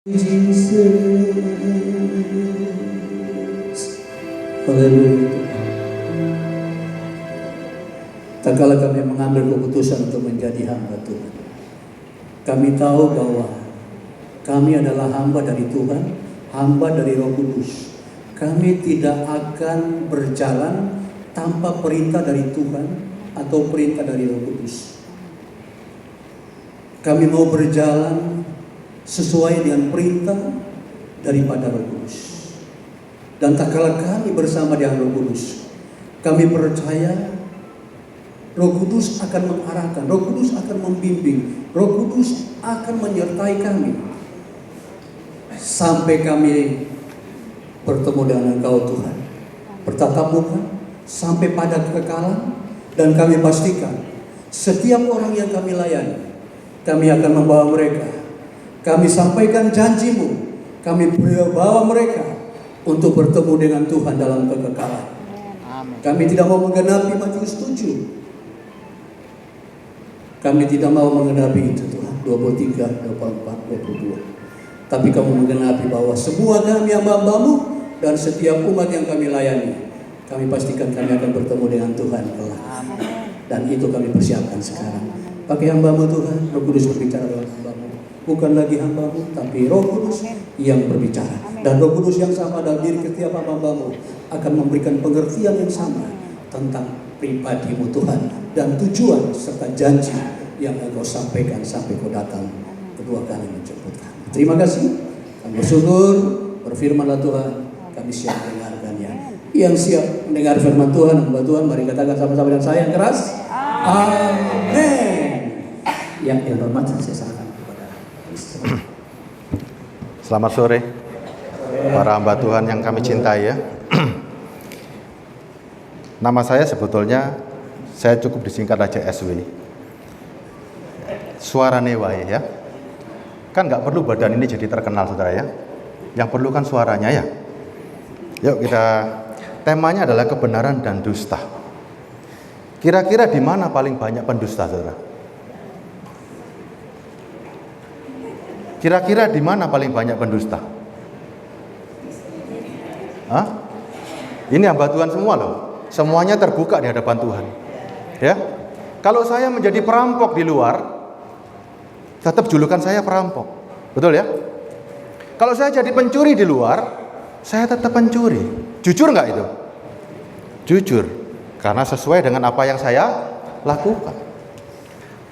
Jesus. Haleluya. Tak kala kami mengambil keputusan untuk menjadi hamba Tuhan, kami tahu bahwa kami adalah hamba dari Tuhan, hamba dari Roh Kudus. Kami tidak akan berjalan tanpa perintah dari Tuhan atau perintah dari Roh Kudus. Kami mau berjalan sesuai dengan perintah daripada Roh Kudus. Dan tak kala kami bersama dengan Roh Kudus, kami percaya Roh Kudus akan mengarahkan, Roh Kudus akan membimbing, Roh Kudus akan menyertai kami sampai kami bertemu dengan Engkau Tuhan, bertatap muka sampai pada kekekalan. Dan kami pastikan setiap orang yang kami layani, kami akan membawa mereka. Kami sampaikan janji-Mu, kami bawa mereka untuk bertemu dengan Tuhan dalam kekekalan. Kami tidak mau menggenapi Matius 7. Kami tidak mau menggenapi itu Tuhan, 23, 24, 22. Tapi kamu menggenapi bahwa semua kami hamba-Mu dan setiap umat yang kami layani, kami pastikan kami akan bertemu dengan Tuhan kelak. Dan itu kami persiapkan sekarang. Pakai hamba-Mu Tuhan, Roh Kudus berbicara dengan hamba-Mu. Bukan lagi hamba-Mu, tapi Roh Kudus yang berbicara. Dan Roh Kudus yang sama dalam diri setiap hamba-Mu akan memberikan pengertian yang sama tentang pribadi-Mu Tuhan dan tujuan serta janji yang Engkau sampaikan sampai Kau datang kedua kali menjemput kami. Terima kasih. Kami bersyukur, berfirman-Lah Tuhan, kami siap mendengarkannya. Yang siap mendengar firman Tuhan, hamba Tuhan, mari katakan sama-sama dengan saya yang keras. Amin. Yang terhormat saya serahkan kepada Kristus. Selamat sore, para hamba Tuhan yang kami cintai ya. Nama saya sebetulnya, saya cukup disingkat aja SW. Suara Newai ya. Kan nggak perlu badan ini jadi terkenal saudara ya. Yang perlu kan suaranya ya. Yuk kita, temanya adalah kebenaran dan dusta. Kira-kira di mana paling banyak pendusta saudara? Kira-kira di mana paling banyak pendusta? Hah? Ini hamba Tuhan semua loh. Semuanya terbuka di hadapan Tuhan. Ya. Kalau saya menjadi perampok di luar, tetap julukan saya perampok. Betul ya? Kalau saya jadi pencuri di luar, saya tetap pencuri. Jujur nggak itu? Jujur. Karena sesuai dengan apa yang saya lakukan.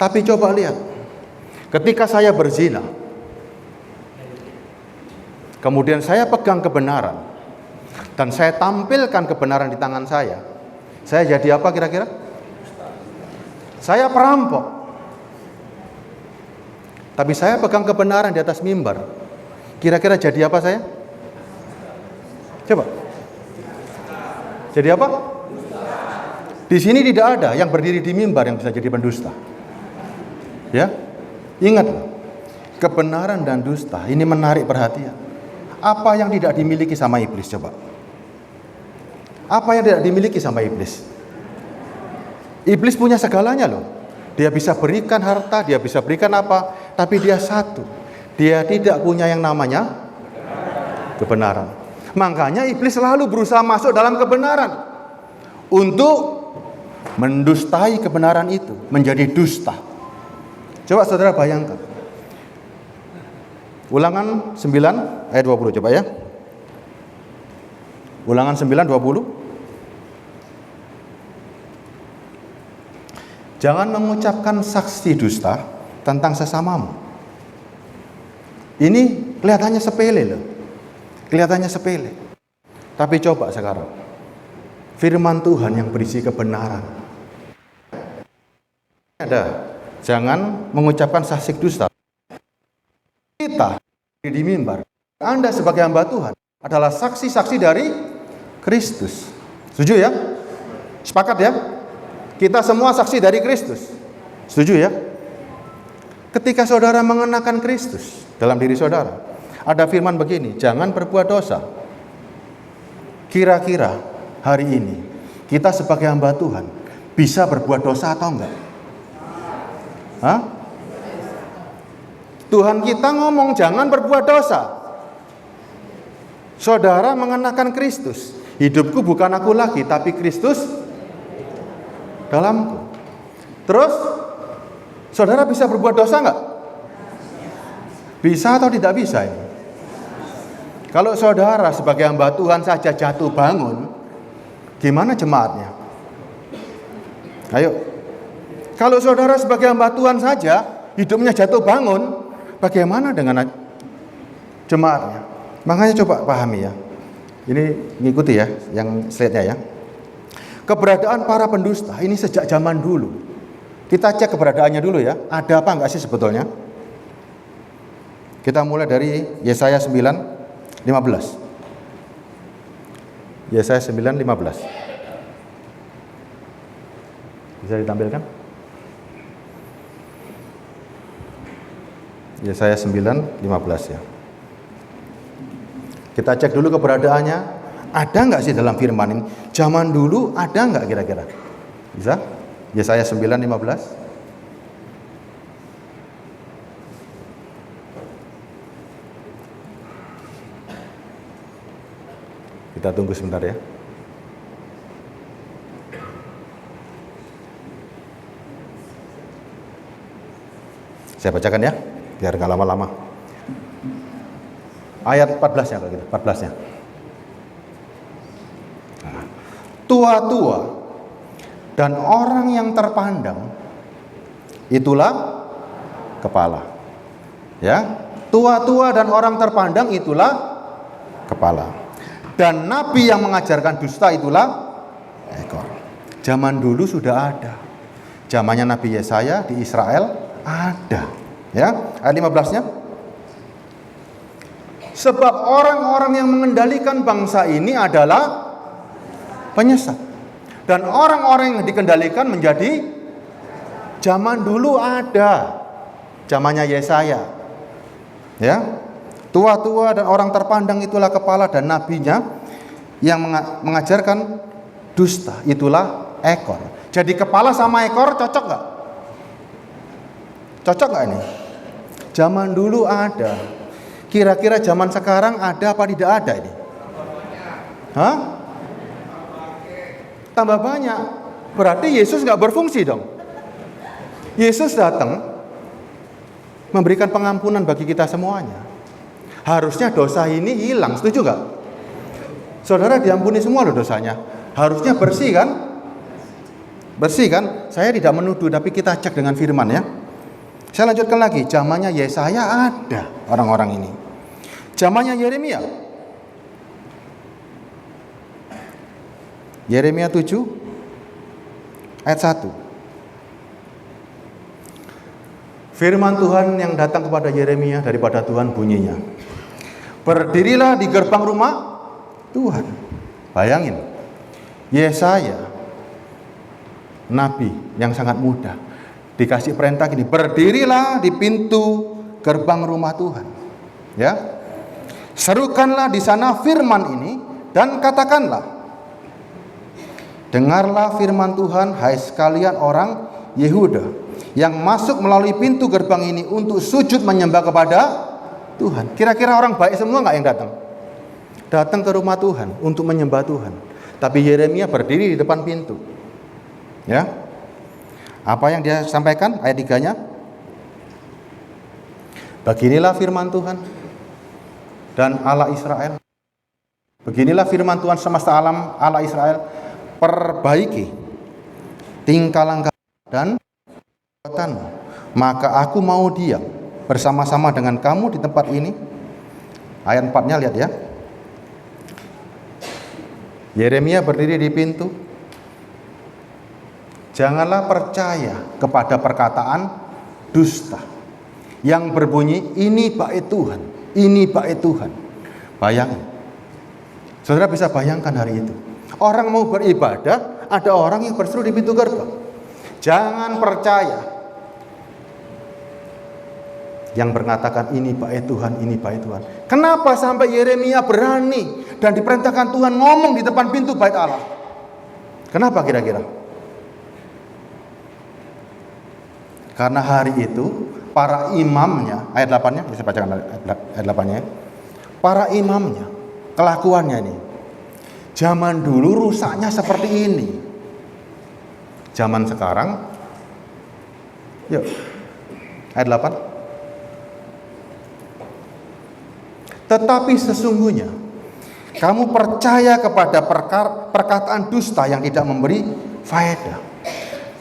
Tapi coba lihat. Ketika saya berzina, kemudian saya pegang kebenaran, dan saya tampilkan kebenaran di tangan saya jadi apa kira-kira? Saya perampok. Tapi saya pegang kebenaran di atas mimbar. Kira-kira jadi apa saya? Coba. Jadi apa? Di sini tidak ada yang berdiri di mimbar yang bisa jadi pendusta. Ya? Ingat, kebenaran dan dusta ini menarik perhatian. Apa yang tidak dimiliki sama iblis coba? Apa yang tidak dimiliki sama iblis? Iblis punya segalanya loh. Dia bisa berikan harta, dia bisa berikan apa, tapi dia satu. Dia tidak punya yang namanya kebenaran. Makanya iblis selalu berusaha masuk dalam kebenaran untuk mendustai kebenaran itu, menjadi dusta. Coba saudara bayangkan. Ulangan 9 ayat 20 coba ya. Ulangan 9 20. Jangan mengucapkan saksi dusta tentang sesamamu. Ini kelihatannya sepele loh. Kelihatannya sepele. Tapi coba sekarang. Firman Tuhan yang berisi kebenaran. Ada. Jangan mengucapkan saksi dusta. Kita di mimbar. Anda sebagai hamba Tuhan adalah saksi-saksi dari Kristus. Setuju ya? Sepakat ya? Kita semua saksi dari Kristus. Setuju ya? Ketika saudara mengenakan Kristus dalam diri saudara, ada firman begini, jangan berbuat dosa. Kira-kira hari ini kita sebagai hamba Tuhan bisa berbuat dosa atau enggak? Hah? Tuhan kita ngomong jangan berbuat dosa. Saudara mengenakan Kristus. Hidupku bukan aku lagi, tapi Kristus dalamku. Terus, saudara bisa berbuat dosa nggak? Bisa atau tidak bisa ini? Kalau saudara sebagai hamba Tuhan saja jatuh bangun, gimana jemaatnya? Ayo. Kalau saudara sebagai hamba Tuhan saja hidupnya jatuh bangun, bagaimana dengan jemaatnya? Makanya coba pahami ya. Ini ngikuti ya yang slide-nya ya. Keberadaan para pendusta ini sejak zaman dulu. Kita cek keberadaannya dulu ya. Ada apa enggak sih sebetulnya? Kita mulai dari Yesaya 9:15. Yesaya 9:15. Bisa ditampilkan? Yesaya 9:15 ya. Kita cek dulu keberadaannya. Ada nggak sih dalam firman ini? Zaman dulu ada nggak kira-kira? Bisa? Yesaya 9:15. Kita tunggu sebentar ya. Saya bacakan ya, biar nggak lama-lama. Ayat 14-nya kalau gitu, 14-nya. Nah, tua-tua dan orang yang terpandang itulah kepala. Ya, tua-tua dan orang terpandang itulah kepala. Dan nabi yang mengajarkan dusta itulah ekor. Zaman dulu sudah ada. Zamannya Nabi Yesaya di Israel ada. Ya, ayat 15-nya. Sebab orang-orang yang mengendalikan bangsa ini adalah penyesat. Dan orang-orang yang dikendalikan menjadi zaman dulu ada. Zamannya Yesaya. Ya. Tua-tua dan orang terpandang itulah kepala, dan nabinya yang mengajarkan dusta itulah ekor. Jadi kepala sama ekor cocok gak? Cocok gak ini? Zaman dulu ada. Kira-kira zaman sekarang ada apa tidak ada ini? Hah? Tambah banyak. Berarti Yesus gak berfungsi dong. Yesus datang memberikan pengampunan bagi kita semuanya. Harusnya dosa ini hilang, setuju gak? Saudara diampuni semua loh dosanya. Harusnya bersih kan? Bersih kan? Saya tidak menuduh, tapi kita cek dengan firman ya. Saya lanjutkan lagi, zamannya Yesaya ada orang-orang ini. Zamannya Yeremia. Yeremia 7 ayat 1. Firman Tuhan yang datang kepada Yeremia daripada Tuhan bunyinya, berdirilah di gerbang rumah Tuhan. Bayangin, Yesaya, nabi yang sangat muda, dikasih perintah gini, berdirilah di pintu gerbang rumah Tuhan. Ya, serukanlah di sana firman ini dan katakanlah, dengarlah firman Tuhan, hai sekalian orang Yehuda yang masuk melalui pintu gerbang ini untuk sujud menyembah kepada Tuhan. Kira-kira orang baik semua nggak yang datang? Datang ke rumah Tuhan untuk menyembah Tuhan. Tapi Yeremia berdiri di depan pintu. Ya, apa yang dia sampaikan ayat 3-nya? Beginilah firman Tuhan dan Allah Israel. Beginilah firman Tuhan semesta alam Allah Israel. Perbaiki tingkah langkah dan perbuatanmu, maka aku mau diam bersama-sama dengan kamu di tempat ini. Ayat 4-nya lihat ya. Yeremia berdiri di pintu. Janganlah percaya kepada perkataan dusta yang berbunyi, ini bait Tuhan, ini bait Tuhan. Bayangin. Saudara bisa bayangkan hari itu. Orang mau beribadah, ada orang yang berseru di pintu gerbang. Jangan percaya yang mengatakan ini bait Tuhan, ini bait Tuhan. Kenapa sampai Yeremia berani dan diperintahkan Tuhan ngomong di depan pintu bait Allah? Kenapa kira-kira? Karena hari itu para imamnya, ayat 8-nya, bisa bacakan ayat 8-nya. Para imamnya, kelakuannya ini. Zaman dulu rusaknya seperti ini. Zaman sekarang, yuk, ayat 8. Tetapi sesungguhnya kamu percaya kepada perkataan dusta yang tidak memberi faedah.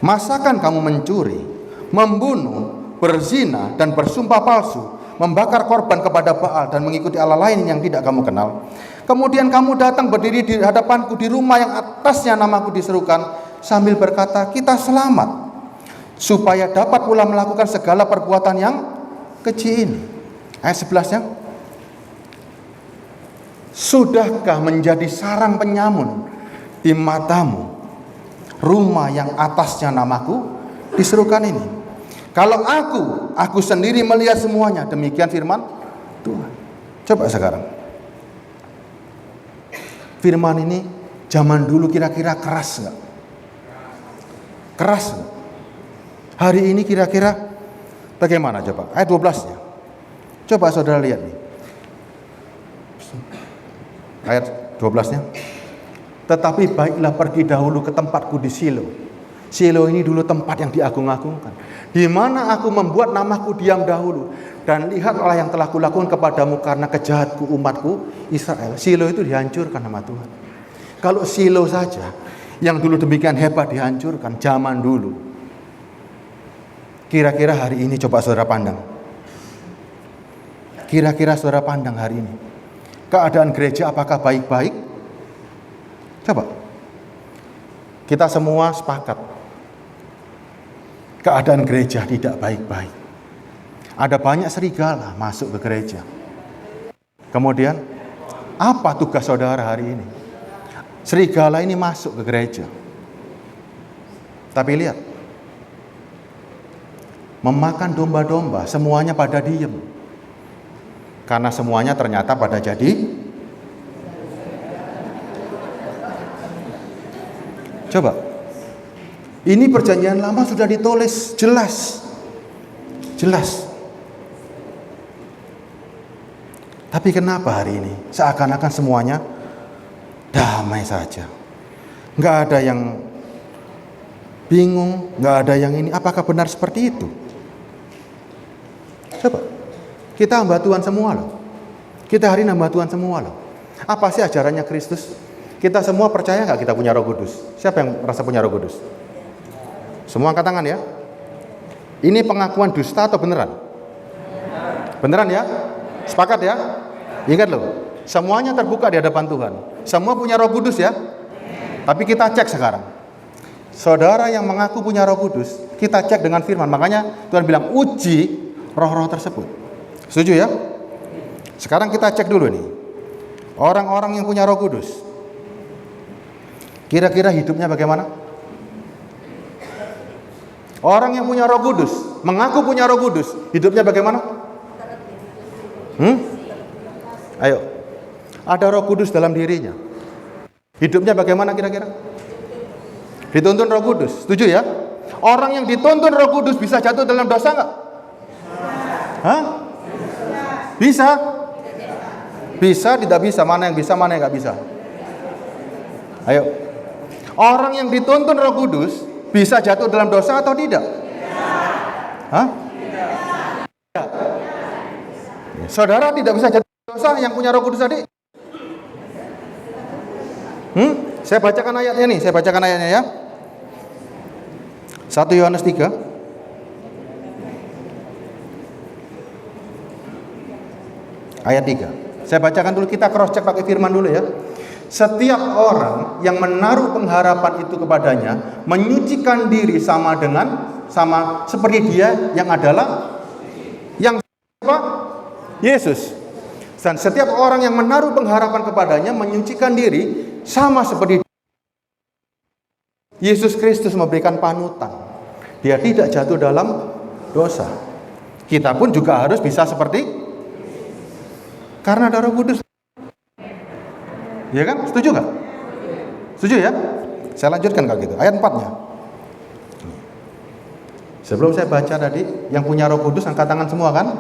Masakan kamu mencuri, membunuh, berzina, dan bersumpah palsu, membakar korban kepada Baal dan mengikuti Allah lain yang tidak kamu kenal. Kemudian kamu datang berdiri di hadapanku di rumah yang atasnya namaku diserukan sambil berkata, kita selamat, supaya dapat pula melakukan segala perbuatan yang keji ini. Ayat 11-nya. Sudahkah menjadi sarang penyamun di matamu rumah yang atasnya namaku diserukan ini? Kalau aku sendiri melihat semuanya, demikian firman Tuhan. Coba sekarang. Firman ini zaman dulu kira-kira keras enggak? Keras enggak? Hari ini kira-kira bagaimana coba? Ayat 12-nya. Coba saudara lihat nih. Ayat 12-nya. Tetapi baiklah pergi dahulu ke tempatku di Shilo. Shilo ini dulu tempat yang diagung-agungkan, di mana aku membuat namaku diam dahulu. Dan lihatlah yang telah kulakukan kepadamu karena kejahatku umatku Israel. Shilo itu dihancurkan sama Tuhan. Kalau Shilo saja yang dulu demikian hebat dihancurkan zaman dulu, kira-kira hari ini coba saudara pandang. Kira-kira saudara pandang hari ini, keadaan gereja apakah baik-baik? Coba. Kita semua sepakat. Keadaan gereja tidak baik-baik. Ada banyak serigala masuk ke gereja. Kemudian, apa tugas saudara hari ini? Serigala ini masuk ke gereja. Tapi lihat. Memakan domba-domba, semuanya pada diem. Karena semuanya ternyata pada jadi. Coba. Ini perjanjian lama sudah ditulis jelas. Jelas. Tapi kenapa hari ini seakan-akan semuanya damai saja? Nggak ada yang bingung, nggak ada yang ini. Apakah benar seperti itu? Coba. Kita hamba Tuhan semua loh. Kita hari ini hamba Tuhan semua loh. Apa sih ajarannya Kristus? Kita semua percaya nggak kita punya Roh Kudus? Siapa yang merasa punya Roh Kudus? Semua angkat tangan ya. Ini pengakuan dusta atau beneran? Beneran ya? Sepakat ya? Ingat loh, semuanya terbuka di hadapan Tuhan. Semua punya Roh Kudus ya. Tapi kita cek sekarang. Saudara yang mengaku punya Roh Kudus, kita cek dengan firman. Makanya Tuhan bilang uji roh-roh tersebut. Setuju ya? Sekarang kita cek dulu nih. Orang-orang yang punya Roh Kudus, kira-kira hidupnya bagaimana? Orang yang punya Roh Kudus, mengaku punya Roh Kudus, hidupnya bagaimana? Ayo. Ada Roh Kudus dalam dirinya. Hidupnya bagaimana kira-kira? Dituntun Roh Kudus. Setuju ya? Orang yang dituntun Roh Kudus bisa jatuh dalam dosa enggak? Hah? Bisa? Bisa, tidak bisa. Mana yang bisa, mana yang enggak bisa? Ayo. Orang yang dituntun Roh Kudus bisa jatuh dalam dosa atau tidak? Hah? Tidak. Saudara tidak bisa jatuh dalam dosa yang punya Roh Kudus tadi? Saya bacakan ayatnya nih, saya bacakan ayatnya ya. 1 Yohanes 3. Ayat 3. Saya bacakan dulu, kita cross check pakai firman dulu ya. Setiap orang yang menaruh pengharapan itu kepadanya menyucikan diri sama seperti dia yang adalah yang siapa? Yesus. Dan setiap orang yang menaruh pengharapan kepadanya menyucikan diri sama seperti Yesus Kristus memberikan panutan. Dia tidak jatuh dalam dosa. Kita pun juga harus bisa seperti, karena ada Roh Kudus. Ya kan? Setuju nggak? Setuju ya? Saya lanjutkan kalau gitu. Ayat 4-nya. Sebelum saya baca tadi, yang punya Roh Kudus angkat tangan semua kan?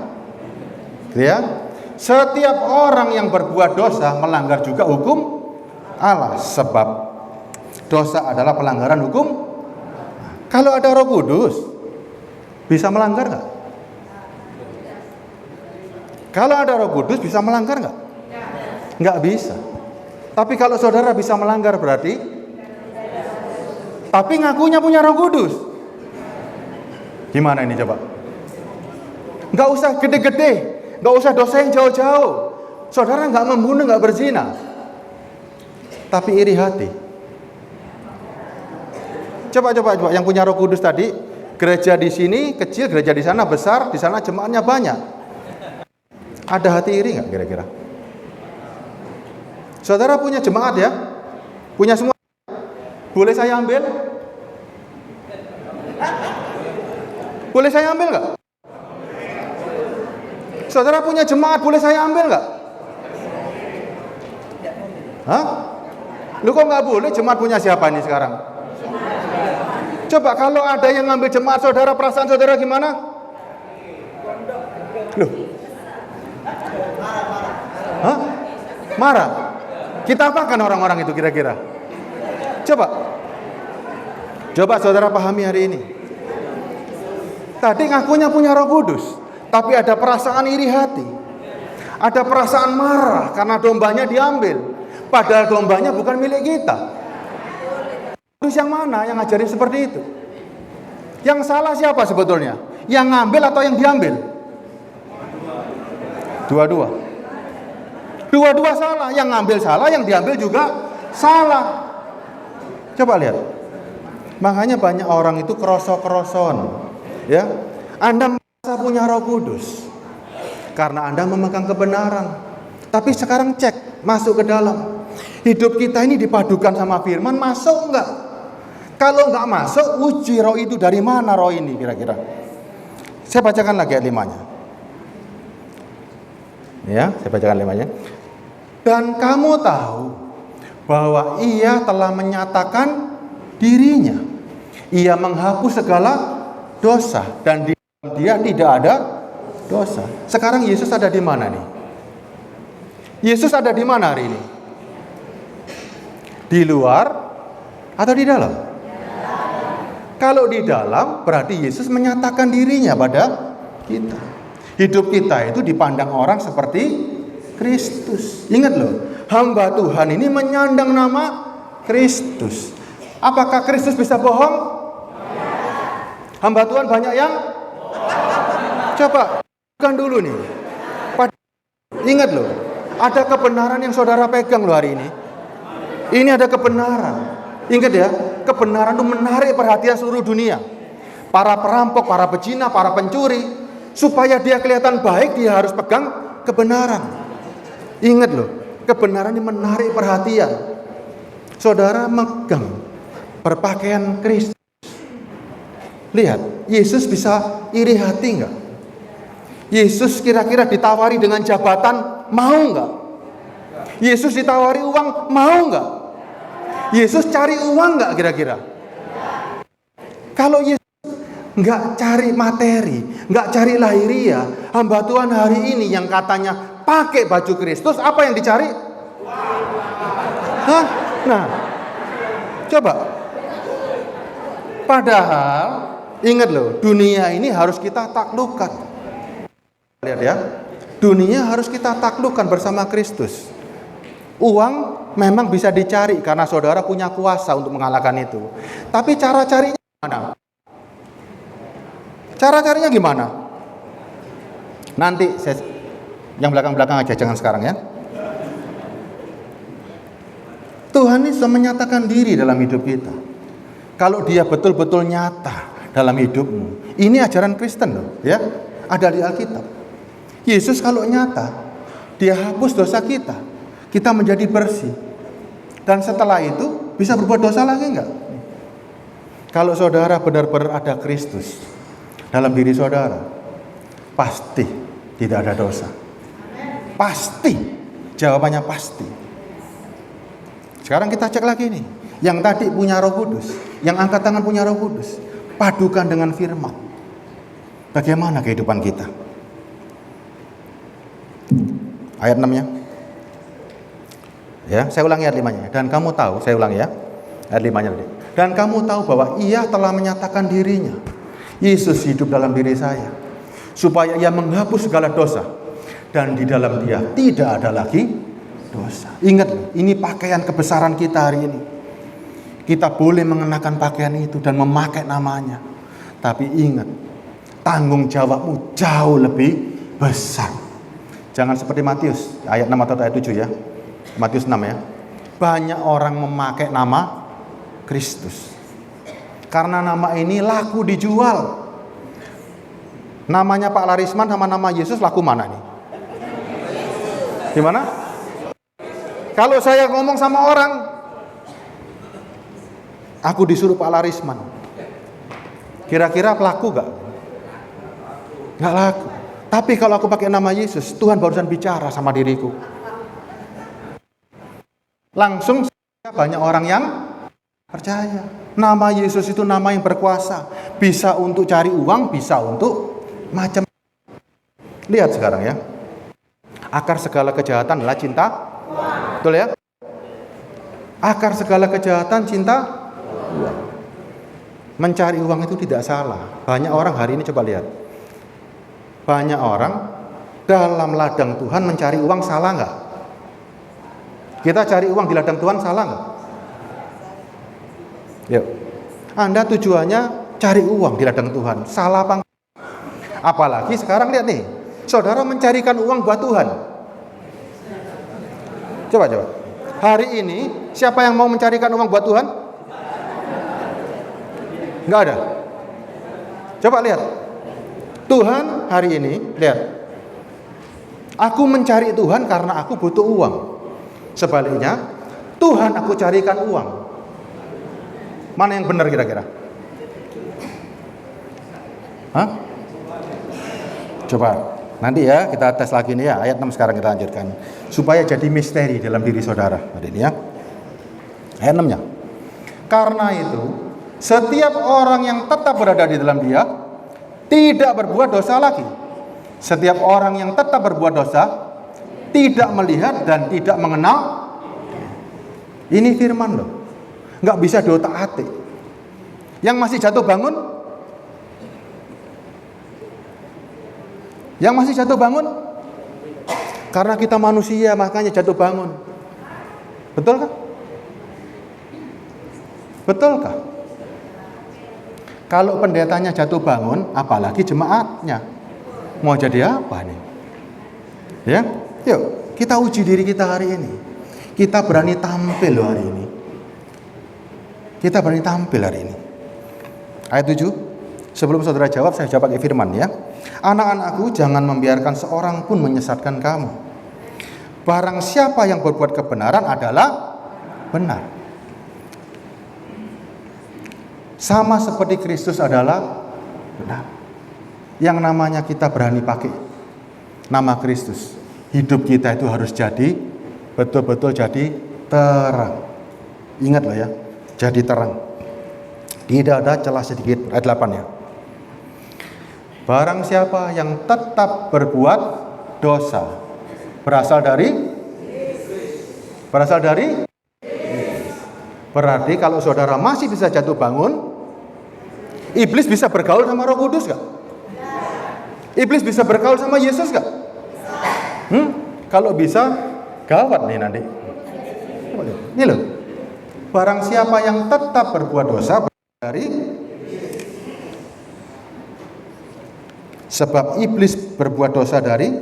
Ya. Setiap orang yang berbuat dosa melanggar juga hukum Allah, sebab dosa adalah pelanggaran hukum. Kalau ada Roh Kudus, bisa melanggar nggak? Kalau ada Roh Kudus bisa melanggar nggak? Nggak bisa. Tapi kalau saudara bisa melanggar berarti, tapi ngakunya punya Roh Kudus. Gimana ini coba? Nggak usah gede-gede, nggak usah dosa yang jauh-jauh. Saudara nggak membunuh, nggak berzina, tapi iri hati. Coba yang punya Roh Kudus tadi, gereja di sini kecil, gereja di sana besar, di sana jemaatnya banyak. Ada hati iri nggak kira-kira? Saudara punya jemaat ya? Punya semua? Boleh saya ambil? Boleh saya ambil nggak? Saudara punya jemaat, boleh saya ambil nggak? Hah? Lu kok nggak boleh? Jemaat punya siapa nih sekarang? Coba kalau ada yang ngambil jemaat saudara, perasaan saudara gimana? Loh? Hah? Marah? Kita apakan orang-orang itu kira-kira? Coba saudara pahami hari ini. Tadi ngakunya punya Roh Kudus, tapi ada perasaan iri hati. Ada perasaan marah karena dombanya diambil. Padahal dombanya bukan milik kita. Kudus yang mana yang ngajarin seperti itu? Yang salah siapa sebetulnya? Yang ngambil atau yang diambil? Dua-dua salah. Yang ngambil salah, yang diambil juga salah. Coba lihat. Makanya banyak orang itu kerosok-keroson. Ya, Anda merasa punya Roh Kudus karena Anda memegang kebenaran. Tapi sekarang cek, masuk ke dalam. Hidup kita ini dipadukan sama firman, masuk enggak? Kalau enggak masuk, uji roh itu dari mana roh ini kira-kira? Saya bacakan lagi ayat 5-nya. Ya, saya bacakan 5-nya. Dan kamu tahu bahwa ia telah menyatakan dirinya. Ia menghapus segala dosa dan di dalam dia tidak ada dosa. Sekarang Yesus ada di mana nih? Yesus ada di mana hari ini? Di luar atau di dalam? Kalau di dalam berarti Yesus menyatakan dirinya pada kita. Hidup kita itu dipandang orang seperti Kristus. Ingat loh, hamba Tuhan ini menyandang nama Kristus. Apakah Kristus bisa bohong? Hamba Tuhan banyak yang coba bukan dulu nih. Ingat loh, ada kebenaran yang saudara pegang loh hari ini. Ini ada kebenaran. Ingat ya, kebenaran itu menarik perhatian seluruh dunia. Para perampok, para pezina, para pencuri, supaya dia kelihatan baik, dia harus pegang kebenaran. Ingat loh, kebenaran ini menarik perhatian. Saudara megang berpakaian Kristus. Lihat, Yesus bisa iri hati enggak? Yesus kira-kira ditawari dengan jabatan, mau enggak? Yesus ditawari uang, mau enggak? Yesus cari uang enggak kira-kira? Kalau Yesus enggak cari materi, enggak cari lahiria, hamba Tuhan hari ini yang katanya pakai baju Kristus, apa yang dicari? Hah? Nah, coba. Padahal ingat loh, dunia ini harus kita taklukkan. Lihat ya, dunia harus kita taklukkan bersama Kristus. Uang memang bisa dicari karena saudara punya kuasa untuk mengalahkan itu. Tapi cara carinya gimana? Cara carinya gimana? Nanti yang belakang-belakang aja, jangan sekarang ya. Tuhan ini sudah menyatakan diri dalam hidup kita. Kalau dia betul-betul nyata dalam hidupmu. Ini ajaran Kristen loh, ya. Ada di Alkitab. Yesus kalau nyata, dia hapus dosa kita. Kita menjadi bersih. Dan setelah itu bisa berbuat dosa lagi enggak? Kalau saudara benar-benar ada Kristus dalam diri saudara, pasti tidak ada dosa. Pasti. Jawabannya pasti. Sekarang kita cek lagi nih. Yang tadi punya Roh Kudus, yang angkat tangan punya Roh Kudus, padukan dengan firman. Bagaimana kehidupan kita? Ayat 6-nya. Ya, saya ulangi ayat 5-nya. Dan kamu tahu, saya ulangi ya. Ayat 5-nya tadi. Dan kamu tahu bahwa Ia telah menyatakan dirinya. Yesus hidup dalam diri saya, supaya Ia menghapus segala dosa, dan di dalam Dia tidak ada lagi dosa. Ingat, ini pakaian kebesaran kita hari ini. Kita boleh mengenakan pakaian itu dan memakai namanya. Tapi ingat, tanggung jawabmu jauh lebih besar. Jangan seperti Matius ayat 6 atau ayat 7 ya. Matius 6 ya. Banyak orang memakai nama Kristus. Karena nama ini laku dijual. Namanya Pak Larisman sama nama Yesus laku mana nih? Gimana? Kalau saya ngomong sama orang, aku disuruh Pak Larisman, kira-kira laku gak? Gak laku. Tapi kalau aku pakai nama Yesus, Tuhan barusan bicara sama diriku. Langsung banyak orang yang percaya. Nama Yesus itu nama yang berkuasa. Bisa untuk cari uang, bisa untuk macam. Lihat sekarang ya. Akar segala kejahatan adalah cinta. Betul ya? Akar segala kejahatan cinta uang. Mencari uang itu tidak salah. Banyak orang hari ini coba lihat. Banyak orang dalam ladang Tuhan mencari uang, salah nggak? Kita cari uang di ladang Tuhan, salah nggak? Yuk. Anda tujuannya cari uang di ladang Tuhan, salah apa enggak? Apalagi sekarang lihat nih, saudara mencarikan uang buat Tuhan. Coba. Hari ini siapa yang mau mencarikan uang buat Tuhan? Nggak ada. Coba lihat. Tuhan hari ini, lihat. Aku mencari Tuhan karena aku butuh uang. Sebaliknya, Tuhan aku carikan uang. Mana yang benar kira-kira? Hah? Coba, nanti ya kita tes lagi nih ya. Ayat 6 sekarang kita lanjutkan. Supaya jadi misteri dalam diri saudara. Ada ini ya. Ayat 6-nya. Karena itu, setiap orang yang tetap berada di dalam Dia tidak berbuat dosa lagi. Setiap orang yang tetap berbuat dosa tidak melihat dan tidak mengenal. Ini firman loh. Nggak bisa diotak-atik. Yang masih jatuh bangun, karena kita manusia makanya jatuh bangun. Betul kah? Kalau pendetanya jatuh bangun, apalagi jemaatnya, mau jadi apa nih? Ya, yuk kita uji diri kita hari ini. Kita berani tampil loh hari ini. Ayat 7. Sebelum saudara jawab, saya jawab pakai firman ya. Anak-anakku, jangan membiarkan seorang pun menyesatkan kamu. Barang siapa yang berbuat kebenaran adalah benar. Sama seperti Kristus adalah benar. Yang namanya kita berani pakai nama Kristus, hidup kita itu harus jadi betul-betul jadi terang. Ingat loh ya, jadi terang. Tidak ada celah sedikit. Ayat 8 ya. Barang siapa yang tetap berbuat dosa berasal dari berarti kalau saudara masih bisa jatuh bangun, iblis bisa bergaul sama Roh Kudus gak? Iblis bisa bergaul sama Yesus gak? Kalau bisa, gawat nih nanti. Ini loh. Barang siapa yang tetap berbuat dosa dari sebab iblis berbuat dosa dari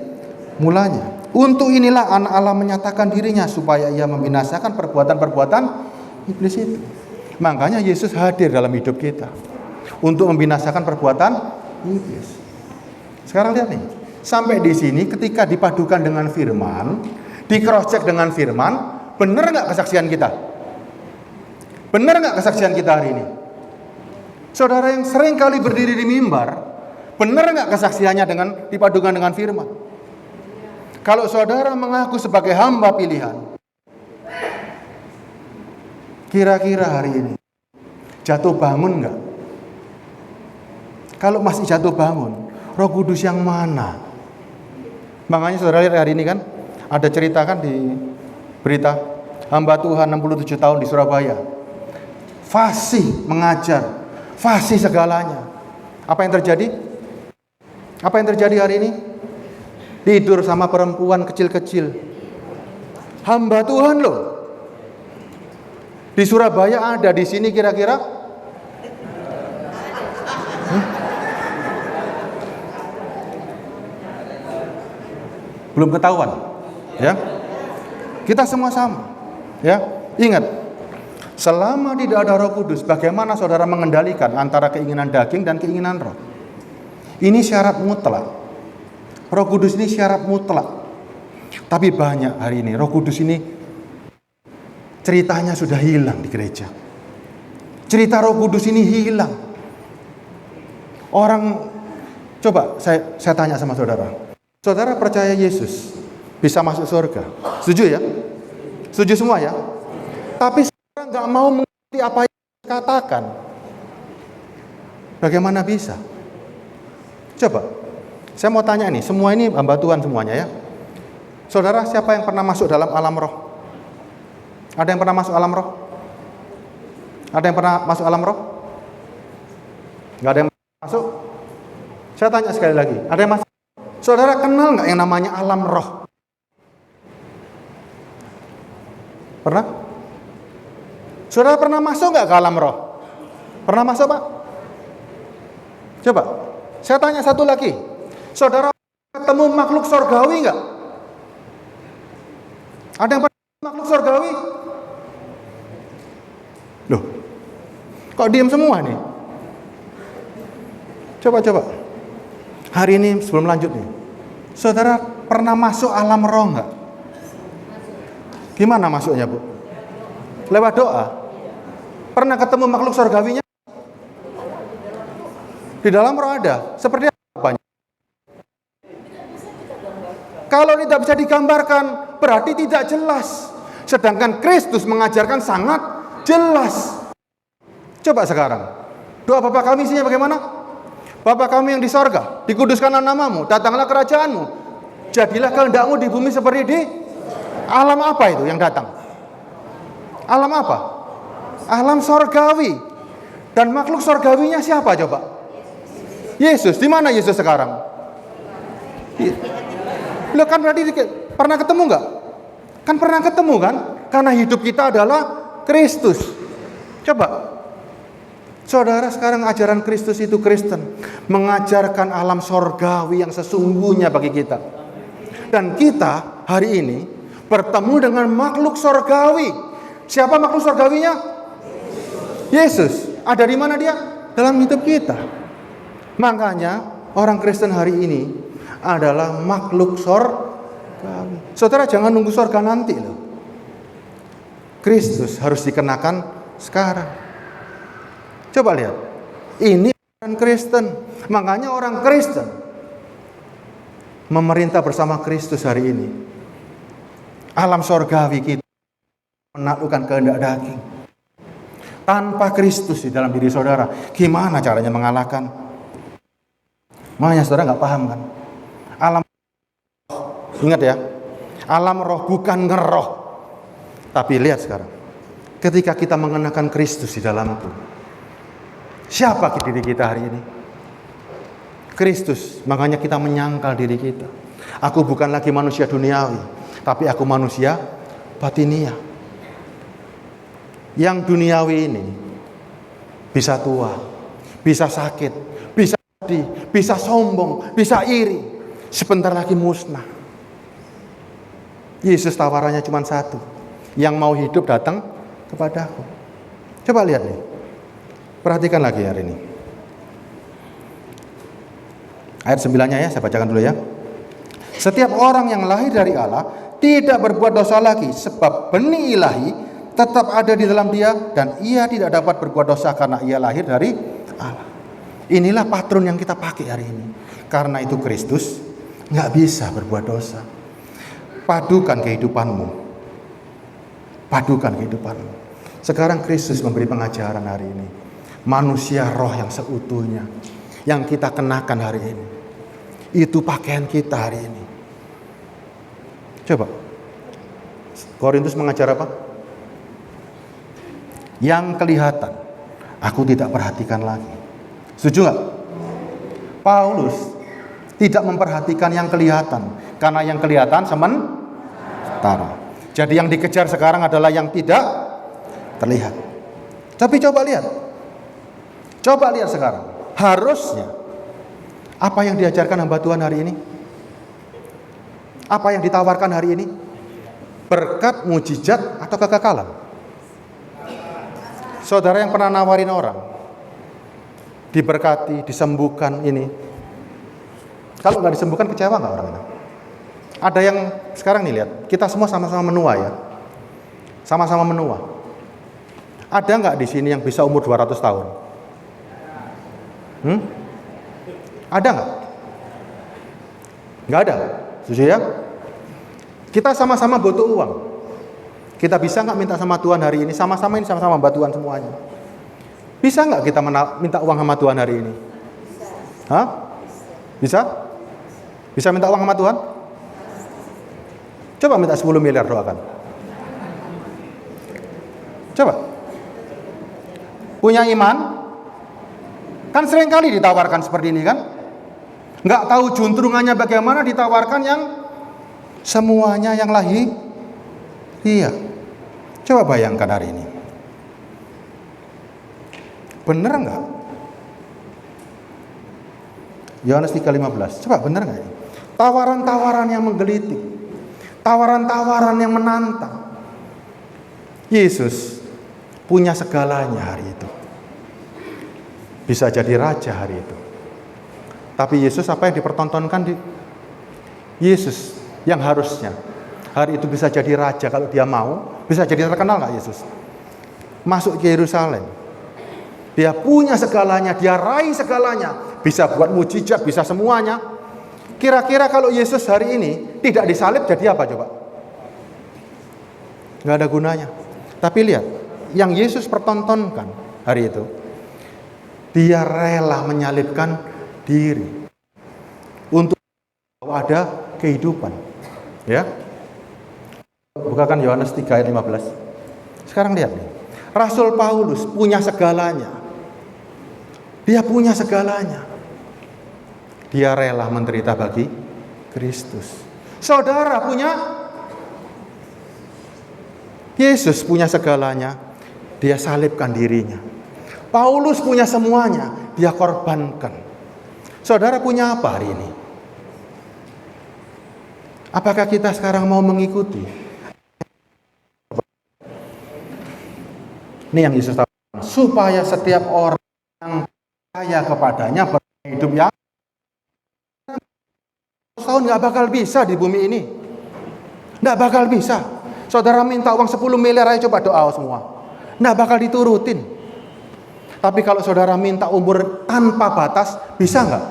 mulanya. Untuk inilah anak Allah menyatakan dirinya supaya ia membinasakan perbuatan-perbuatan iblis itu. Makanya Yesus hadir dalam hidup kita untuk membinasakan perbuatan iblis. Sekarang lihat nih, sampai di sini ketika dipadukan dengan firman, di cross check dengan firman, benar nggak kesaksian kita? Benar nggak kesaksian kita hari ini? Saudara yang sering kali berdiri di mimbar, benar nggak kesaksiannya dengan dipadukan dengan firman? Kalau saudara mengaku sebagai hamba pilihan, kira-kira hari ini jatuh bangun nggak? Kalau masih jatuh bangun, Roh Kudus yang mana? Makanya saudara lihat hari ini kan, ada cerita kan di berita, hamba Tuhan 67 tahun di Surabaya, fasih mengajar, fasih segalanya. Apa yang terjadi? Apa yang terjadi hari ini? Tidur sama perempuan kecil-kecil. Hamba Tuhan loh. Di Surabaya ada, di sini kira-kira belum ketahuan, ya. Kita semua sama, ya. Ingat, selama tidak ada Roh Kudus, bagaimana saudara mengendalikan antara keinginan daging dan keinginan roh? Ini syarat mutlak. Roh Kudus ini syarat mutlak. Tapi banyak hari ini Roh Kudus ini ceritanya sudah hilang di gereja. Cerita Roh Kudus ini hilang. Orang, coba saya tanya sama saudara. Saudara percaya Yesus bisa masuk surga? Setuju ya? Setuju semua ya? Tapi saudara nggak mau mengerti apa yang dikatakan. Bagaimana bisa? Coba, saya mau tanya nih, semua ini hamba Tuhan semuanya ya. Saudara, siapa yang pernah masuk dalam alam roh? Ada yang pernah masuk alam roh? Ada yang pernah masuk alam roh? Nggak ada yang masuk? Saya tanya sekali lagi, ada yang masuk? Saudara kenal nggak yang namanya alam roh? Pernah? Saudara pernah masuk nggak ke alam roh? Pernah masuk, Pak? Coba, saya tanya satu lagi. Saudara ketemu makhluk sorgawi nggak? Ada yang pernah makhluk sorgawi? Loh, kok diam semua nih? Coba. Hari ini sebelum lanjut nih, saudara pernah masuk alam roh nggak? Gimana masuknya, Bu? Lewat doa? Pernah ketemu makhluk surgawinya? Di dalam roh ada. Seperti apa? Kalau tidak bisa digambarkan, berarti tidak jelas. Sedangkan Kristus mengajarkan sangat jelas. Coba sekarang, doa Bapa kami isinya bagaimana? Bapa kami yang di sorga, dikuduskanlah namamu, datanglah kerajaanmu, jadilah kehendakmu di bumi seperti di alam apa itu yang datang? Alam apa? Alam sorgawi. Dan makhluk sorgawinya siapa coba? Yesus. Di mana Yesus sekarang? Loh, kan berarti pernah ketemu nggak? Kan pernah ketemu kan? Karena hidup kita adalah Kristus. Coba. Saudara, sekarang ajaran Kristus itu Kristen, mengajarkan alam sorgawi yang sesungguhnya bagi kita. Dan kita hari ini bertemu dengan makhluk sorgawi. Siapa makhluk sorgawinya? Yesus. Ada di mana dia? Dalam hidup kita. Makanya orang Kristen hari ini adalah makhluk sorgawi. Saudara, jangan nunggu sorga nanti loh. Kristus harus dikenakan sekarang. Coba lihat, ini orang Kristen. Makanya orang Kristen memerintah bersama Kristus hari ini. Alam sorgawi kita menaklukkan kehendak daging. Tanpa Kristus di dalam diri saudara, gimana caranya mengalahkan? Makanya saudara nggak paham kan? Alam roh, ingat ya, alam roh bukan ngeroh. Tapi lihat sekarang, ketika kita mengenakan Kristus di dalam itu, siapa diri kita hari ini? Kristus. Makanya kita menyangkal diri kita. Aku bukan lagi manusia duniawi, tapi aku manusia batinia. Yang duniawi ini bisa tua, bisa sakit, bisa sedih, bisa sombong, bisa iri. Sebentar lagi musnah. Yesus tawarannya cuma satu. Yang mau hidup datang kepadaku. Coba lihat nih. Perhatikan lagi hari ini. Ayat 9-nya ya, saya bacakan dulu ya. Setiap orang yang lahir dari Allah tidak berbuat dosa lagi, sebab benih ilahi tetap ada di dalam dia, dan ia tidak dapat berbuat dosa karena ia lahir dari Allah. Inilah patron yang kita pakai hari ini. Karena itu Kristus nggak bisa berbuat dosa. Padukan kehidupanmu. Padukan kehidupanmu. Sekarang Kristus memberi pengajaran hari ini. Manusia roh yang seutuhnya yang kita kenakan hari ini. Itu pakaian kita hari ini. Coba, Korintus mengajar apa? Yang kelihatan, aku tidak perhatikan lagi. Setuju nggak? Paulus tidak memperhatikan yang kelihatan, karena yang kelihatan sementara. Jadi yang dikejar sekarang adalah yang tidak terlihat. Tapi coba lihat sekarang. Harusnya apa yang diajarkan hamba Tuhan hari ini? Apa yang ditawarkan hari ini? Berkat, mujizat, atau kekekalan? Saudara yang pernah nawarin orang, diberkati, disembuhkan ini, kalau nggak disembuhkan kecewa nggak orang itu? Ada yang sekarang nih lihat, kita semua sama-sama menua ya, sama-sama menua. Ada nggak di sini yang bisa umur 200 tahun? Ada nggak? Nggak ada, setuju ya? Kita sama-sama butuh uang. Kita bisa nggak minta sama Tuhan hari ini? Sama-sama ini sama-sama hamba Tuhan semuanya. Bisa nggak kita minta uang sama Tuhan hari ini? Hah? Bisa? Bisa minta uang sama Tuhan? Coba minta 10 miliar, doakan. Coba. Punya iman? Kan sering kali ditawarkan seperti ini kan? Nggak tahu juntrungannya bagaimana, ditawarkan yang semuanya yang lahir. Iya. Coba bayangkan hari ini. Bener nggak? Yohanes 3:15. Coba bener nggak ini? Tawaran-tawaran yang menggelitik, tawaran-tawaran yang menantang. Yesus punya segalanya hari itu. Bisa jadi raja hari itu. Tapi Yesus apa yang dipertontonkan Yesus yang harusnya hari itu bisa jadi raja kalau dia mau, bisa jadi terkenal nggak Yesus? Masuk ke Yerusalem. Dia punya segalanya, dia raih segalanya, bisa buat mujizat, bisa semuanya. Kira-kira kalau Yesus hari ini tidak disalib jadi apa coba? Nggak ada gunanya. Tapi lihat, yang Yesus pertontonkan hari itu, dia rela menyalibkan diri untuk ada kehidupan. Ya, bukakan Yohanes 3 ayat 15. Sekarang lihat nih, Rasul Paulus punya segalanya. Dia punya segalanya. Dia rela menderita bagi Kristus. Saudara punya, Yesus punya segalanya, dia salibkan dirinya. Paulus punya semuanya, dia korbankan. Saudara punya apa hari ini? Apakah kita sekarang mau mengikuti? Ini yang Yesus tawarkan, supaya setiap orang yang percaya kepadanya berhidup yang tahun nggak bakal bisa di bumi ini. Nggak bakal bisa. Saudara minta uang 10 miliar aja, coba doa semua. Nggak bakal diturutin. Tapi kalau saudara minta umur tanpa batas, bisa nggak?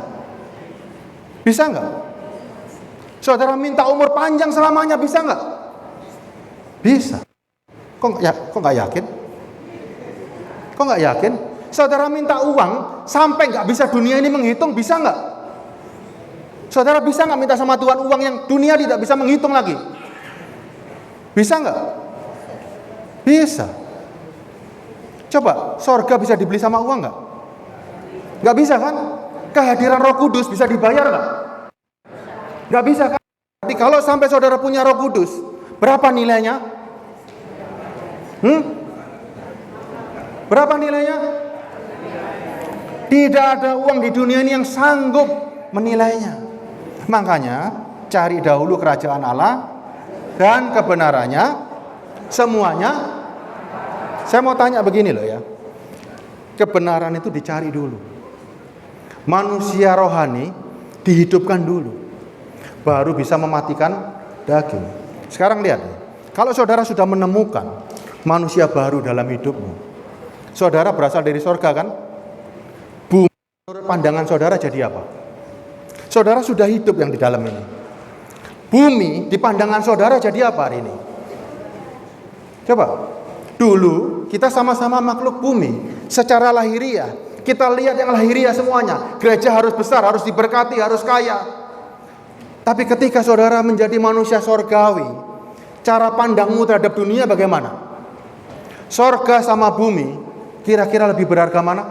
Bisa nggak? Saudara minta umur panjang selamanya, bisa nggak? Bisa. Kok nggak yakin? Kok nggak yakin? Saudara minta uang sampai nggak bisa dunia ini menghitung, bisa nggak? Saudara bisa nggak minta sama Tuhan uang yang dunia tidak bisa menghitung lagi? Bisa nggak? Bisa. Coba, sorga bisa dibeli sama uang nggak? Nggak bisa kan? Kehadiran Roh Kudus bisa dibayar nggak? Nggak bisa kan? Jadi kalau sampai saudara punya Roh Kudus, berapa nilainya? Berapa nilainya? Tidak ada uang di dunia ini yang sanggup menilainya. Makanya cari dahulu kerajaan Allah dan kebenarannya, semuanya. Saya mau tanya begini loh ya, kebenaran itu dicari dulu, manusia rohani dihidupkan dulu, baru bisa mematikan daging. Sekarang lihat, kalau saudara sudah menemukan manusia baru dalam hidupmu, saudara berasal dari surga kan? Bumi menurut pandangan saudara jadi apa? Saudara sudah hidup yang di dalam ini. Bumi di pandangan saudara jadi apa hari ini? Coba, dulu kita sama-sama makhluk bumi secara lahiriah. Kita lihat yang lahiriah semuanya. Gereja harus besar, harus diberkati, harus kaya. Tapi ketika saudara menjadi manusia sorgawi, cara pandangmu terhadap dunia bagaimana? Sorga sama bumi, kira-kira lebih berharga mana?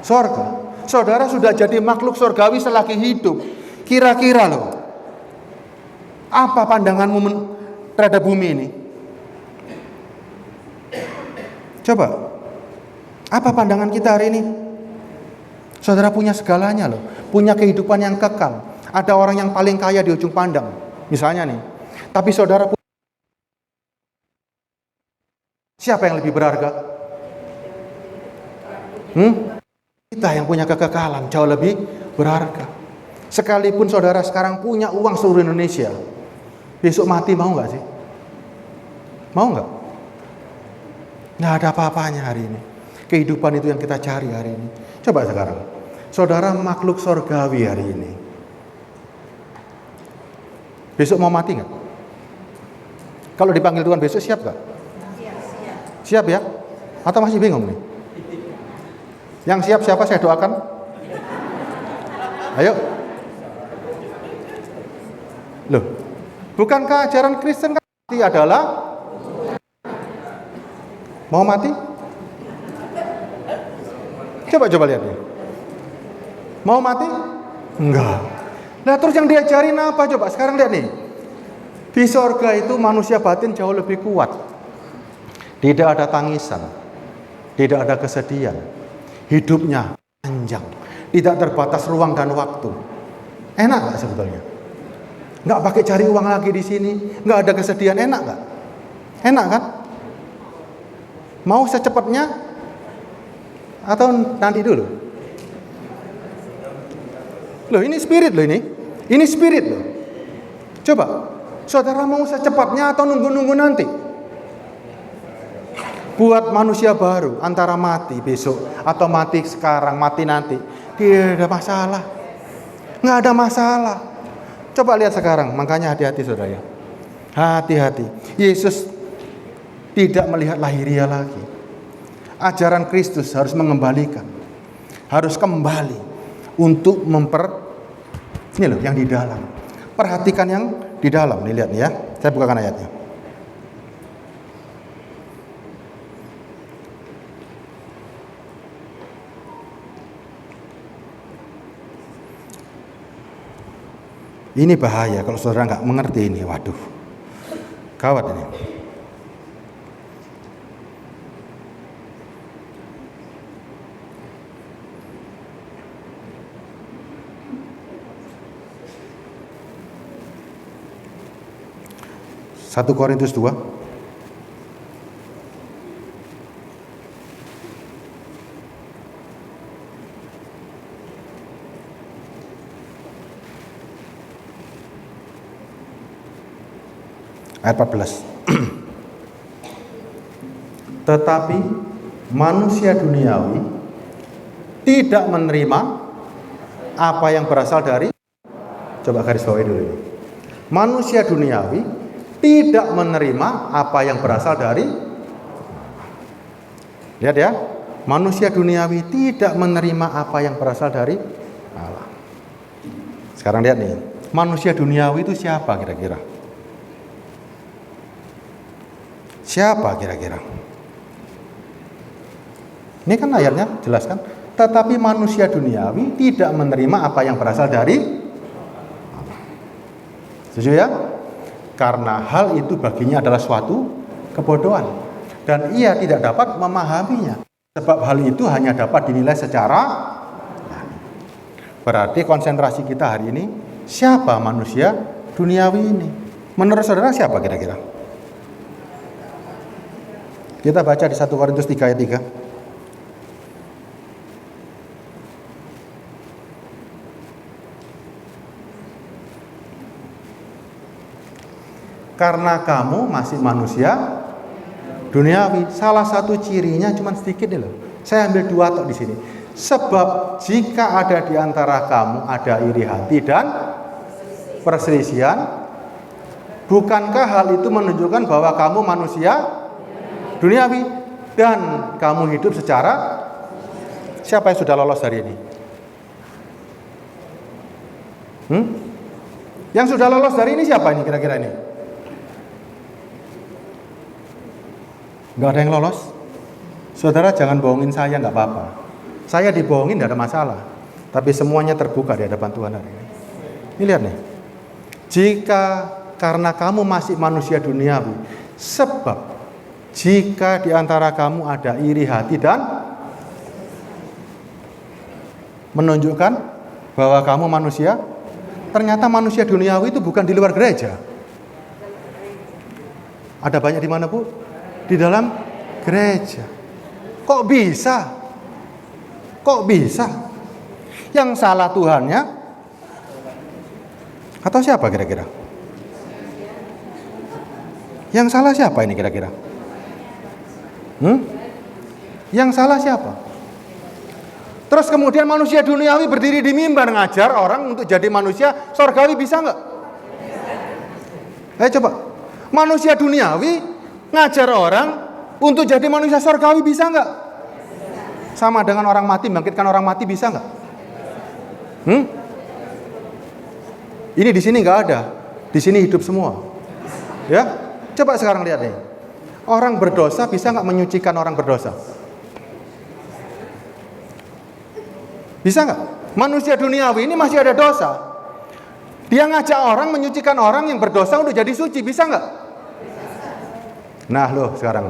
Sorga. Saudara sudah jadi makhluk sorgawi selagi hidup. Kira-kira loh, apa pandanganmu terhadap bumi ini? Coba, apa pandangan kita hari ini? Saudara punya segalanya loh, punya kehidupan yang kekal. Ada orang yang paling kaya di ujung pandang, misalnya nih. Tapi saudara, siapa yang lebih berharga? Kita yang punya kekekalan jauh lebih berharga. Sekalipun saudara sekarang punya uang seluruh Indonesia, besok mati mau nggak sih? Mau nggak? Nggak ada apa-apanya hari ini. Kehidupan itu yang kita cari hari ini. Coba sekarang, saudara makhluk sorgawi hari ini. Besok mau mati nggak? Kalau dipanggil Tuhan besok siap nggak? Siap ya? Atau masih bingung nih? Yang siap siapa saya doakan? Ayo. Loh, bukankah ajaran Kristen mati adalah mau mati? Coba lihat nih. Mau mati? Enggak. Nah terus yang diajarin apa coba? Sekarang lihat nih. Di sorga itu manusia batin jauh lebih kuat. Tidak ada tangisan, tidak ada kesedihan. Hidupnya panjang, tidak terbatas ruang dan waktu. Enak nggak sebetulnya? Nggak pakai cari uang lagi di sini, nggak ada kesedihan, enak nggak? Enak kan? Mau secepatnya atau nanti dulu? Loh ini spirit loh ini spirit loh. Coba, saudara mau secepatnya atau nunggu-nunggu nanti? Buat manusia baru antara mati besok atau mati sekarang, mati nanti, tidak ada masalah. Nggak ada masalah. Coba lihat sekarang, makanya hati-hati saudara ya. Hati-hati. Yesus tidak melihat lahiriah lagi. Ajaran Kristus harus mengembalikan. Harus kembali untuk ini loh yang di dalam. Perhatikan yang di dalam. Nih lihat nih ya. Saya bukakan ayatnya. Ini bahaya kalau saudara nggak mengerti ini. Waduh, gawat ini. Satu Korintus 2 ayat 14. Tetapi manusia duniawi tidak menerima apa yang berasal dari, coba garis bawahi dulu ini. Manusia duniawi tidak menerima apa yang berasal dari, lihat ya, manusia duniawi tidak menerima apa yang berasal dari Allah. Sekarang lihat nih, manusia duniawi itu siapa kira-kira? Siapa kira-kira? Ini kan ayatnya jelaskan. Tetapi manusia duniawi tidak menerima apa yang berasal dari Allah. Setuju ya? Karena hal itu baginya adalah suatu kebodohan. Dan ia tidak dapat memahaminya. Sebab hal itu hanya dapat dinilai secara. Berarti konsentrasi kita hari ini, siapa manusia duniawi ini? Menurut saudara siapa kira-kira? Kita baca di 1 Korintus 3 ayat 3. Karena kamu masih manusia duniawi. Salah satu cirinya cuma sedikit nih loh. Saya ambil 2 tok di sini. Sebab jika ada di antara kamu ada iri hati dan perselisihan, bukankah hal itu menunjukkan bahwa kamu manusia duniawi dan kamu hidup secara, siapa yang sudah lolos hari ini? Yang sudah lolos dari ini siapa ini kira-kira ini? Nggak ada yang lolos? Saudara jangan bohongin saya, nggak apa-apa. Saya dibohongin nggak ada masalah. Tapi semuanya terbuka di hadapan Tuhan hari ini. Ini lihat nih. Jika karena kamu masih manusia duniawi, sebab jika di antara kamu ada iri hati dan menunjukkan bahwa kamu manusia, ternyata manusia duniawi itu bukan di luar gereja. Ada banyak di mana, Bu? Di dalam gereja. Kok bisa? Kok bisa? Yang salah Tuhannya atau siapa kira-kira? Yang salah siapa ini kira-kira? Yang salah siapa? Terus kemudian manusia duniawi berdiri di mimbar ngajar orang untuk jadi manusia sorgawi, bisa nggak? Ayo coba. Manusia duniawi ngajar orang untuk jadi manusia sorgawi, bisa nggak? Sama dengan orang mati, bangkitkan orang mati, bisa nggak? Ini di sini nggak ada, di sini hidup semua. Ya, coba sekarang lihat nih. Orang berdosa bisa nggak menyucikan orang berdosa? Bisa nggak? Manusia duniawi ini masih ada dosa. Dia ngajak orang menyucikan orang yang berdosa untuk jadi suci, bisa nggak? Nah loh sekarang,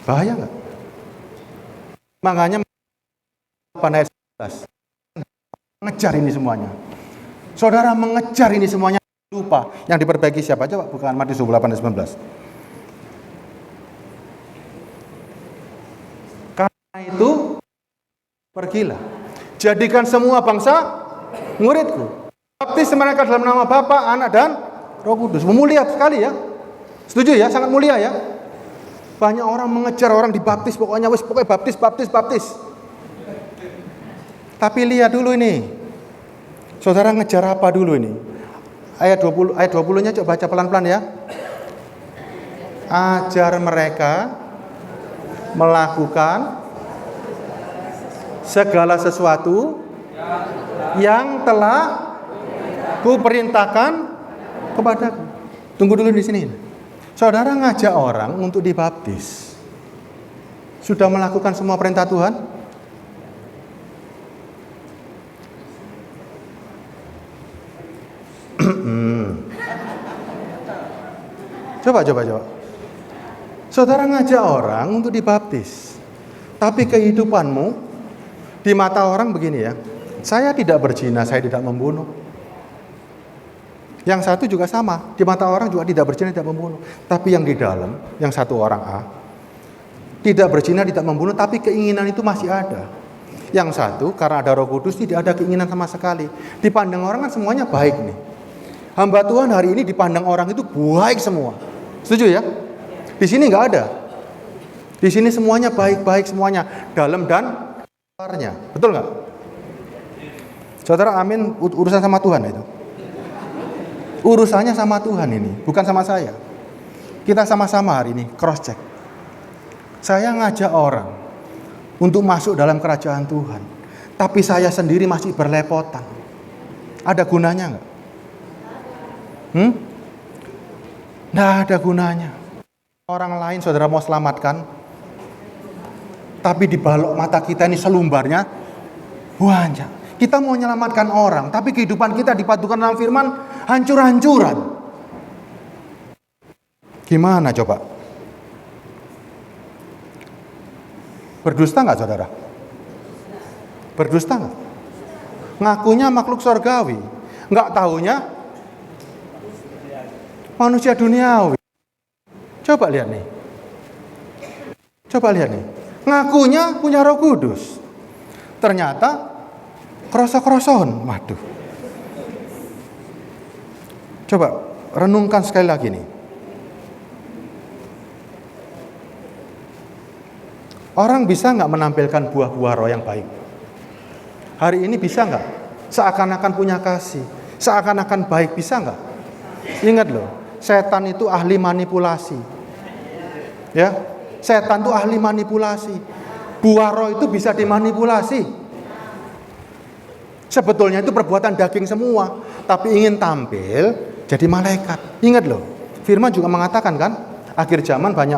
bahaya nggak? Makanya 8 ayat 11 mengejar ini semuanya. Saudara mengejar ini semuanya, lupa. Yang diperbaiki siapa? Coba bukan Matius 28 ayat 19. Karena itu pergilah, jadikan semua bangsa muridku. Baptis mereka dalam nama Bapa, Anak dan Roh Kudus. Mulia sekali ya. Setuju ya? Sangat mulia ya. Banyak orang mengejar orang dibaptis, pokoknya baptis. Tapi lihat dulu ini. Saudara ngejar apa dulu ini? Ayat 20-nya coba baca pelan-pelan ya. Ajar mereka melakukan segala sesuatu yang telah kuperintahkan kepadaku. Tunggu dulu di sini. Saudara ngajak orang untuk dibaptis. Sudah melakukan semua perintah Tuhan? Coba. Saudara ngajak orang untuk dibaptis. Tapi kehidupanmu di mata orang begini ya. Saya tidak berzina, saya tidak membunuh. Yang satu juga sama, di mata orang juga tidak berzina, tidak membunuh. Tapi yang di dalam, yang satu orang A, tidak berzina, tidak membunuh, tapi keinginan itu masih ada. Yang satu, karena ada Roh Kudus, tidak ada keinginan sama sekali. Dipandang orang kan semuanya baik nih. Hamba Tuhan hari ini dipandang orang itu baik semua. Setuju ya? Di sini nggak ada. Di sini semuanya baik-baik semuanya, dalam dan luarnya. Betul nggak? Saudara, amin. Urusan sama Tuhan itu. Urusannya sama Tuhan ini, bukan sama saya. Kita sama-sama hari ini cross check. Saya ngajak orang untuk masuk dalam kerajaan Tuhan, tapi saya sendiri masih berlepotan. Ada gunanya nggak? Nggak ada gunanya. Orang lain saudara mau selamatkan, tapi di balok mata kita ini selumbarnya banyak. Kita mau menyelamatkan orang, tapi kehidupan kita dipadukan dalam firman hancur-hancuran. Gimana coba? Berdusta nggak saudara? Berdusta nggak? Ngakunya makhluk surgawi, nggak taunya manusia duniawi. Coba lihat nih. Ngakunya punya Roh Kudus, ternyata krosok-kroson. Waduh. Coba renungkan sekali lagi nih. Orang bisa nggak menampilkan buah-buah roh yang baik? Hari ini bisa nggak? Seakan-akan punya kasih, seakan-akan baik, bisa nggak? Ingat loh, setan itu ahli manipulasi. Ya, setan itu ahli manipulasi. Buah roh itu bisa dimanipulasi. Sebetulnya itu perbuatan daging semua, tapi ingin tampil jadi malaikat. Ingat loh, firman juga mengatakan kan, akhir zaman banyak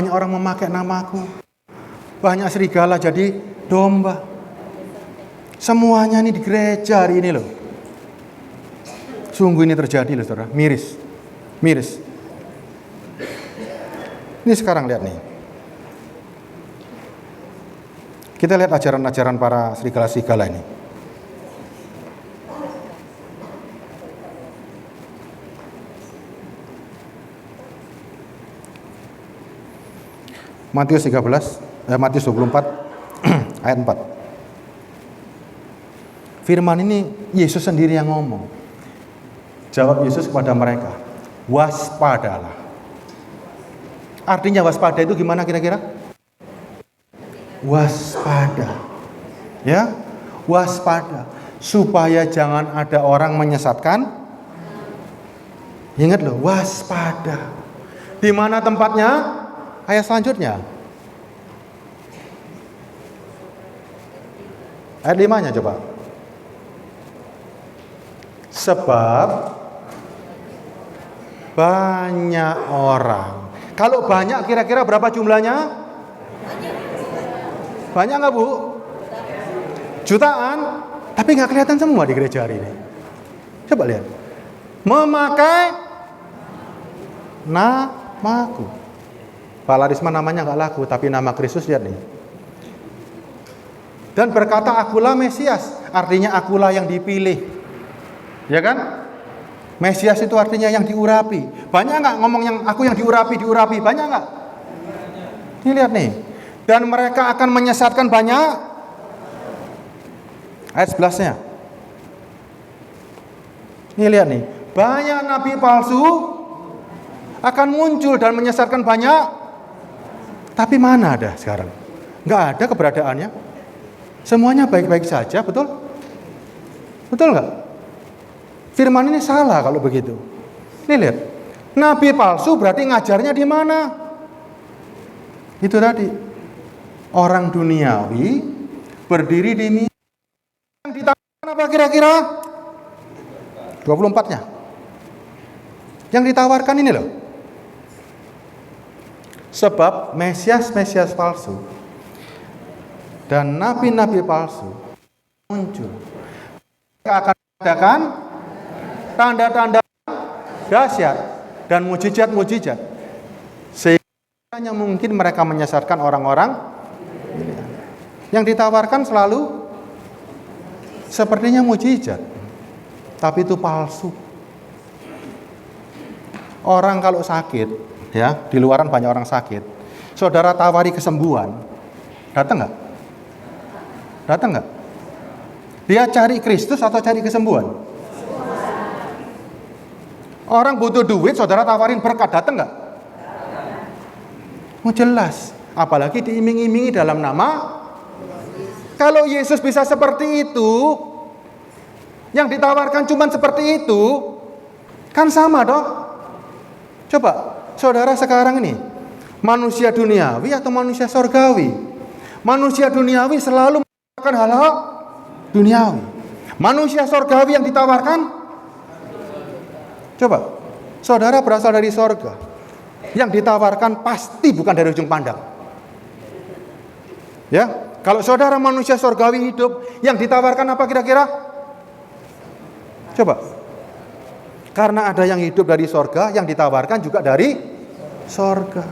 orang memakai namaku. Banyak serigala jadi domba. Semuanya ini di gereja hari ini loh. Sungguh ini terjadi loh saudara, miris. Ini sekarang lihat nih. Kita lihat ajaran-ajaran para serigala-serigala ini. Matius 24 ayat 4. Firman ini Yesus sendiri yang ngomong. Jawab Yesus kepada mereka, waspadalah. Artinya waspada itu gimana kira-kira? Waspada. Ya, waspada. Supaya jangan ada orang menyesatkan. Ingat loh, waspada. Di mana tempatnya? Ayat selanjutnya. Ayat 5-nya coba. Sebab banyak orang. Kalau banyak kira-kira berapa jumlahnya? Banyak nggak Bu? Jutaan. Tapi nggak kelihatan semua di gereja hari ini. Coba lihat. Memakai namaku. Pak Larisma namanya nggak laku, tapi nama Kristus lihat nih. Dan berkata akulah Mesias, artinya akulah yang dipilih. Ya kan? Mesias itu artinya yang diurapi. Banyak nggak ngomong yang aku yang diurapi, banyak nggak? Ini lihat nih. Dan mereka akan menyesatkan banyak. Ayat 11-nya. Ini lihat nih. Banyak nabi palsu akan muncul dan menyesatkan banyak. Tapi mana ada sekarang? Nggak ada keberadaannya. Semuanya baik-baik saja, betul? Betul nggak? Firman ini salah kalau begitu. Ini lihat, nabi palsu berarti ngajarnya di mana? Itu tadi, orang duniawi berdiri di mimpi. Yang ditawarkan apa kira-kira? 24-nya. Yang ditawarkan ini loh. Sebab Mesias palsu dan nabi-nabi palsu muncul. Mereka akan mengadakan tanda-tanda dahsyat dan mujizat-mujizat. Sehingga hanya mungkin mereka menyesatkan orang-orang. Yang ditawarkan selalu sepertinya mujizat, tapi itu palsu. Orang kalau sakit, ya, di luaran banyak orang sakit. Saudara tawari kesembuhan, datang nggak? Datang nggak? Dia cari Kristus atau cari kesembuhan? Orang butuh duit, saudara tawarin berkat, datang nggak? Oh jelas, apalagi diiming-imingi dalam nama. Kalau Yesus bisa seperti itu, yang ditawarkan cuma seperti itu, kan sama dong. Coba. Saudara sekarang ini manusia duniawi atau manusia sorgawi? Manusia duniawi selalu mengatakan hal-hal duniawi. Manusia sorgawi yang ditawarkan, coba, saudara berasal dari sorga. Yang ditawarkan pasti bukan dari ujung pandang. Ya, kalau saudara manusia sorgawi hidup, yang ditawarkan apa kira-kira? Coba. Karena ada yang hidup dari sorga, yang ditawarkan juga dari sorga.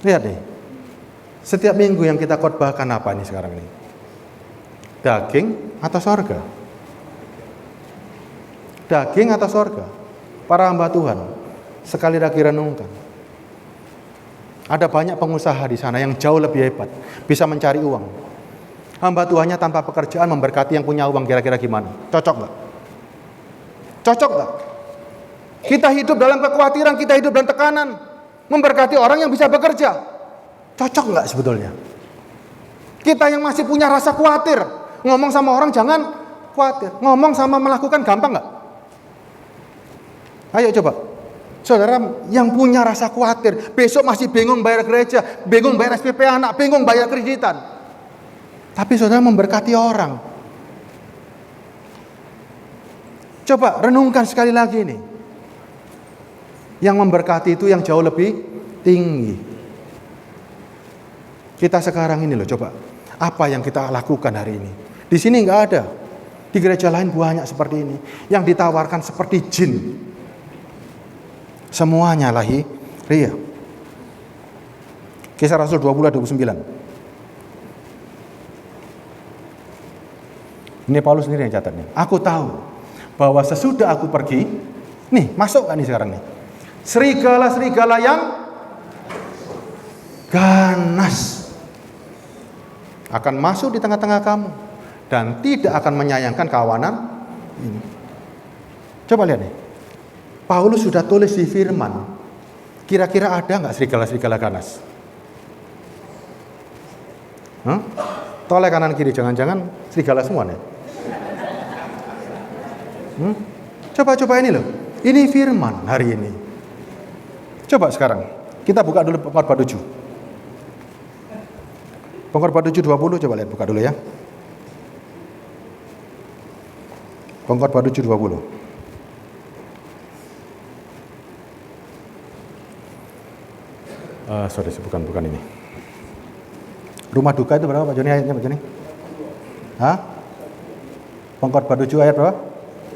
Lihat nih, setiap minggu yang kita khotbahkan apa nih sekarang ini? Daging atau sorga? Daging atau sorga? Para hamba Tuhan, sekali lagi renungkan. Ada banyak pengusaha di sana yang jauh lebih hebat, bisa mencari uang. Hamba Tuhannya tanpa pekerjaan memberkati yang punya uang, kira-kira gimana? Cocok nggak? Cocok nggak? Kita hidup dalam kekhawatiran, kita hidup dalam tekanan, memberkati orang yang bisa bekerja. Cocok nggak sebetulnya? Kita yang masih punya rasa khawatir, ngomong sama orang jangan khawatir, ngomong sama melakukan gampang nggak? Ayo coba. Saudara yang punya rasa khawatir, besok masih bingung bayar gereja, bingung bayar SPP anak, bingung bayar kreditan. Tapi saudara memberkati orang. Coba renungkan sekali lagi nih. Yang memberkati itu yang jauh lebih tinggi. Kita sekarang ini loh, coba. Apa yang kita lakukan hari ini? Di sini nggak ada. Di gereja lain banyak seperti ini. Yang ditawarkan seperti jin. Semuanya lahiriah. Kisah Rasul 20 ayat 29. Ini Paulus sendiri yang catat nih. Aku tahu bahwa sesudah aku pergi, nih masuk kan nih sekarang nih. Serigala-serigala yang ganas akan masuk di tengah-tengah kamu dan tidak akan menyayangkan kawanan ini. Coba lihat nih. Paulus sudah tulis di firman. Kira-kira ada nggak serigala-serigala ganas? Toleh kanan kiri, jangan-jangan serigala semua nih. Coba ini loh. Ini firman hari ini. Coba sekarang kita buka dulu Pengkhotbah 7. Pengkhotbah 7:20, coba lihat, buka dulu ya. Pengkhotbah 7:20. Sorry, bukan ini. Rumah duka itu berapa Pak Joni ayatnya Pak Joni? Hah? Pengkhotbah 7 ayat berapa?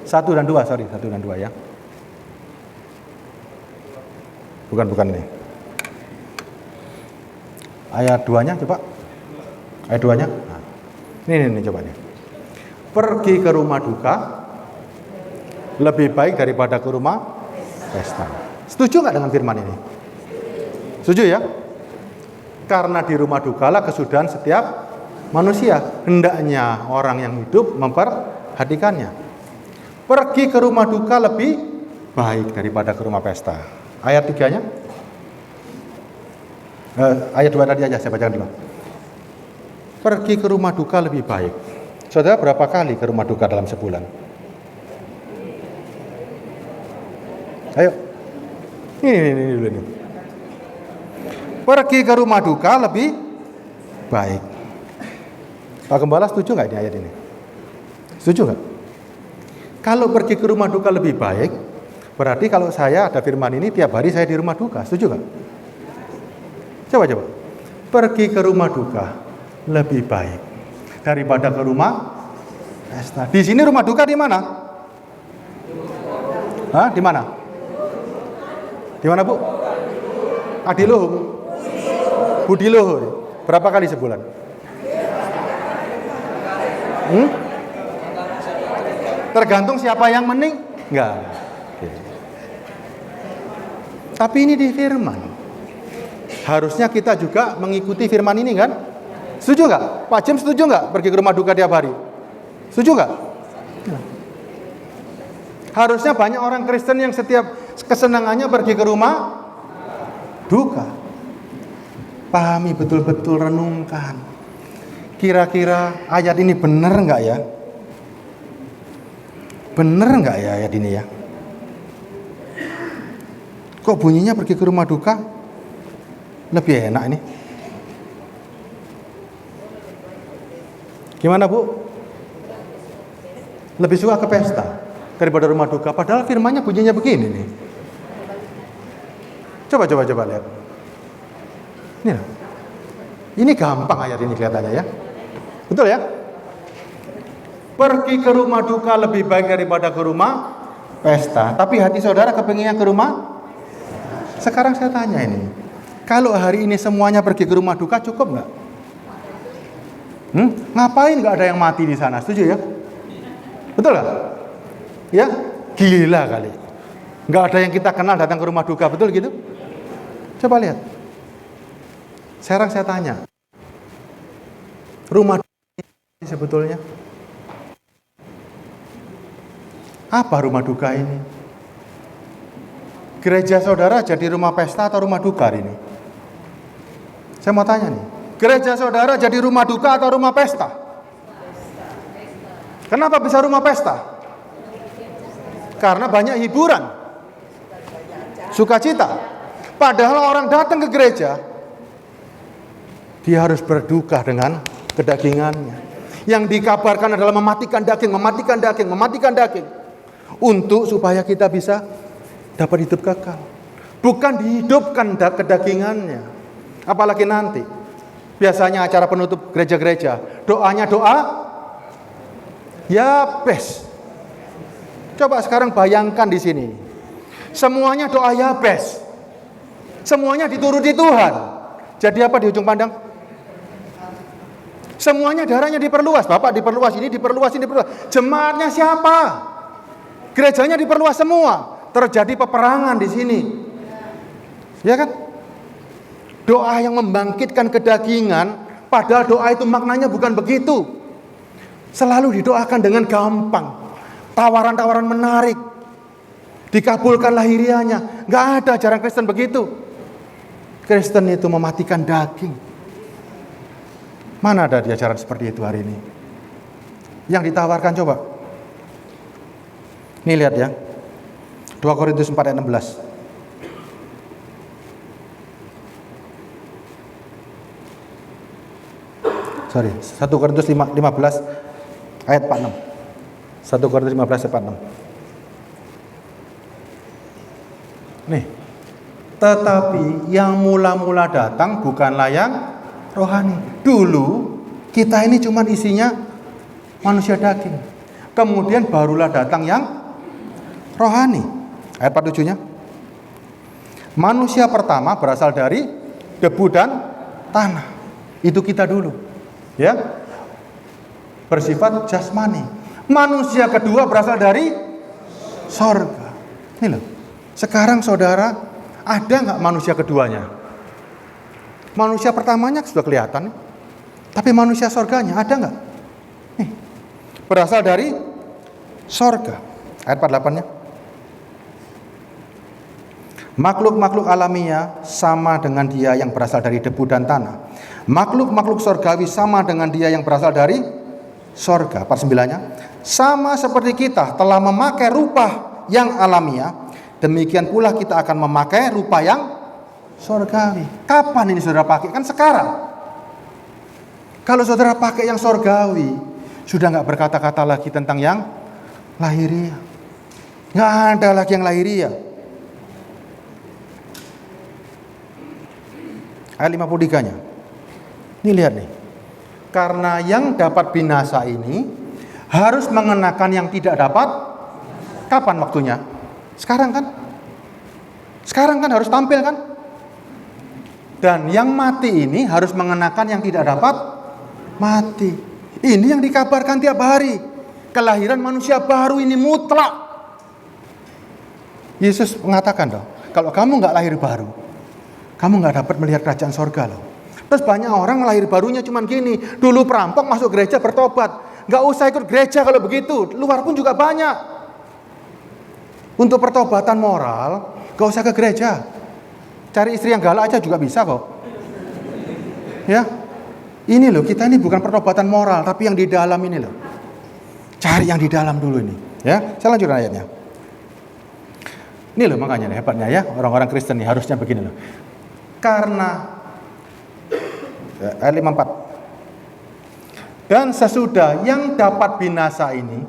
1 dan 2, sorry, 1 dan 2 ya. Bukan ini. Ayat 2-nya coba. Ayat 2-nya. Nah. Ini coba nih. Pergi ke rumah duka lebih baik daripada ke rumah pesta. Setuju nggak dengan firman ini? Setuju ya? Karena di rumah dukalah kesudahan setiap manusia. Hendaknya orang yang hidup memperhatikannya. Pergi ke rumah duka lebih baik daripada ke rumah pesta. Ayat 3-nya. Ayat 2 tadi aja saya bacakan dulu. Pergi ke rumah duka lebih baik. Saudara berapa kali ke rumah duka dalam sebulan? Ayo. Ini dulu nih. Pergi ke rumah duka lebih baik. Pak Gembala setuju nggak ini ayat ini? Setuju nggak? Kalau pergi ke rumah duka lebih baik, berarti kalau saya ada firman ini tiap hari saya di rumah duka. Setuju nggak? Coba. Pergi ke rumah duka lebih baik daripada ke rumah pesta. Di sini rumah duka di mana? Hah? Di mana? Di mana, Bu? Adiluhung. Budi Luhur. Berapa kali sebulan? Tergantung siapa yang mening? Enggak. Oke. Tapi ini di firman. Harusnya kita juga mengikuti firman ini kan? Setuju nggak? Pak Jim setuju nggak pergi ke rumah duka tiap hari? Setuju nggak? Harusnya banyak orang Kristen yang setiap kesenangannya pergi ke rumah duka. Pahami betul-betul, renungkan. Kira-kira ayat ini benar nggak ya? Benar nggak ya ayat ini ya? Kok bunyinya pergi ke rumah duka lebih enak ini? Gimana Bu? Lebih suka ke pesta daripada rumah duka. Padahal firmannya bunyinya begini nih. Coba lihat. Ini gampang ayat ini kelihatannya ya. Betul ya? Pergi ke rumah duka lebih baik daripada ke rumah pesta. Tapi hati saudara kepinginnya ke rumah. Sekarang saya tanya ini. Kalau hari ini semuanya pergi ke rumah duka cukup nggak? Ngapain nggak ada yang mati di sana? Setuju ya? Betul nggak? Ya? Gila kali. Nggak ada yang kita kenal datang ke rumah duka. Betul gitu? Coba lihat. Sekarang saya tanya. Rumah duka sebetulnya apa rumah duka ini? Gereja saudara jadi rumah pesta atau rumah duka hari ini? Saya mau tanya nih. Gereja saudara jadi rumah duka atau rumah pesta? Kenapa bisa rumah pesta? Karena banyak hiburan. sukacita. Padahal orang datang ke gereja, dia harus berduka dengan kedagingannya. Yang dikabarkan adalah mematikan daging, mematikan daging, mematikan daging. Untuk supaya kita bisa dapat hidup kekal. Bukan dihidupkan kedagingannya. Apalagi nanti. Biasanya acara penutup gereja-gereja, doanya doa Yabes. Coba sekarang bayangkan di sini. Semuanya doa Yabes. Semuanya dituruti Tuhan. Jadi apa di ujung pandang? Semuanya darahnya diperluas. Bapak diperluas, ini diperluas, ini diperluas. Jemaatnya siapa? Gerejanya diperluas semua. Terjadi peperangan di sini. Ya kan? Doa yang membangkitkan kedagingan, padahal doa itu maknanya bukan begitu. Selalu didoakan dengan gampang. Tawaran-tawaran menarik. Dikabulkan lahiriahnya. Gak ada ajaran Kristen begitu. Kristen itu mematikan daging. Mana ada di ajaran seperti itu hari ini? Yang ditawarkan coba. Nih lihat ya. 2 Korintus 4 ayat 16. Sorry, 1 Korintus 15 ayat 46. 1 Korintus 15 ayat 46. Nih. Tetapi yang mula-mula datang bukanlah yang rohani. Dulu kita ini cuma isinya manusia daging. Kemudian barulah datang yang rohani. Ayat 47-nya. Manusia pertama berasal dari debu dan tanah. Itu kita dulu. Ya, bersifat jasmani. Manusia kedua berasal dari sorga. Ini loh. Sekarang saudara, ada nggak manusia keduanya? Manusia pertamanya sudah kelihatan, tapi manusia sorganya ada nggak? Nih, berasal dari sorga. Ayat 48-nya. Makhluk-makhluk alamiah sama dengan dia yang berasal dari debu dan tanah. Makhluk-makhluk sorgawi sama dengan dia yang berasal dari sorga. 49-nya. Sama seperti kita telah memakai rupa yang alamiah, demikian pula kita akan memakai rupa yang sorgawi. Kapan ini saudara pakai? Kan sekarang. Kalau saudara pakai yang sorgawi, sudah gak berkata-kata lagi tentang yang lahiriah. Gak ada lagi yang lahiriah. Ayat 53-nya. Ini lihat nih. Karena yang dapat binasa ini harus mengenakan yang tidak dapat. Kapan waktunya? Sekarang kan? Sekarang kan harus tampil kan? Dan yang mati ini harus mengenakan yang tidak dapat mati. Ini yang dikabarkan tiap hari. Kelahiran manusia baru ini mutlak. Yesus mengatakan dong, kalau kamu gak lahir baru, kamu gak dapat melihat kerajaan sorga loh. Terus banyak orang lahir barunya cuman gini, dulu perampok masuk gereja bertobat. Gak usah ikut gereja kalau begitu, luar pun juga banyak. Untuk pertobatan moral, gak usah ke gereja. Cari istri yang galak aja juga bisa kok. Ya, ini loh, kita ini bukan pertobatan moral, tapi yang di dalam ini loh. Cari yang di dalam dulu ini. Ya, saya lanjutkan ayatnya. Ini loh makanya nih, hebatnya ya, orang-orang Kristen nih harusnya begini loh. Karena ayat 54. Dan sesudah yang dapat binasa ini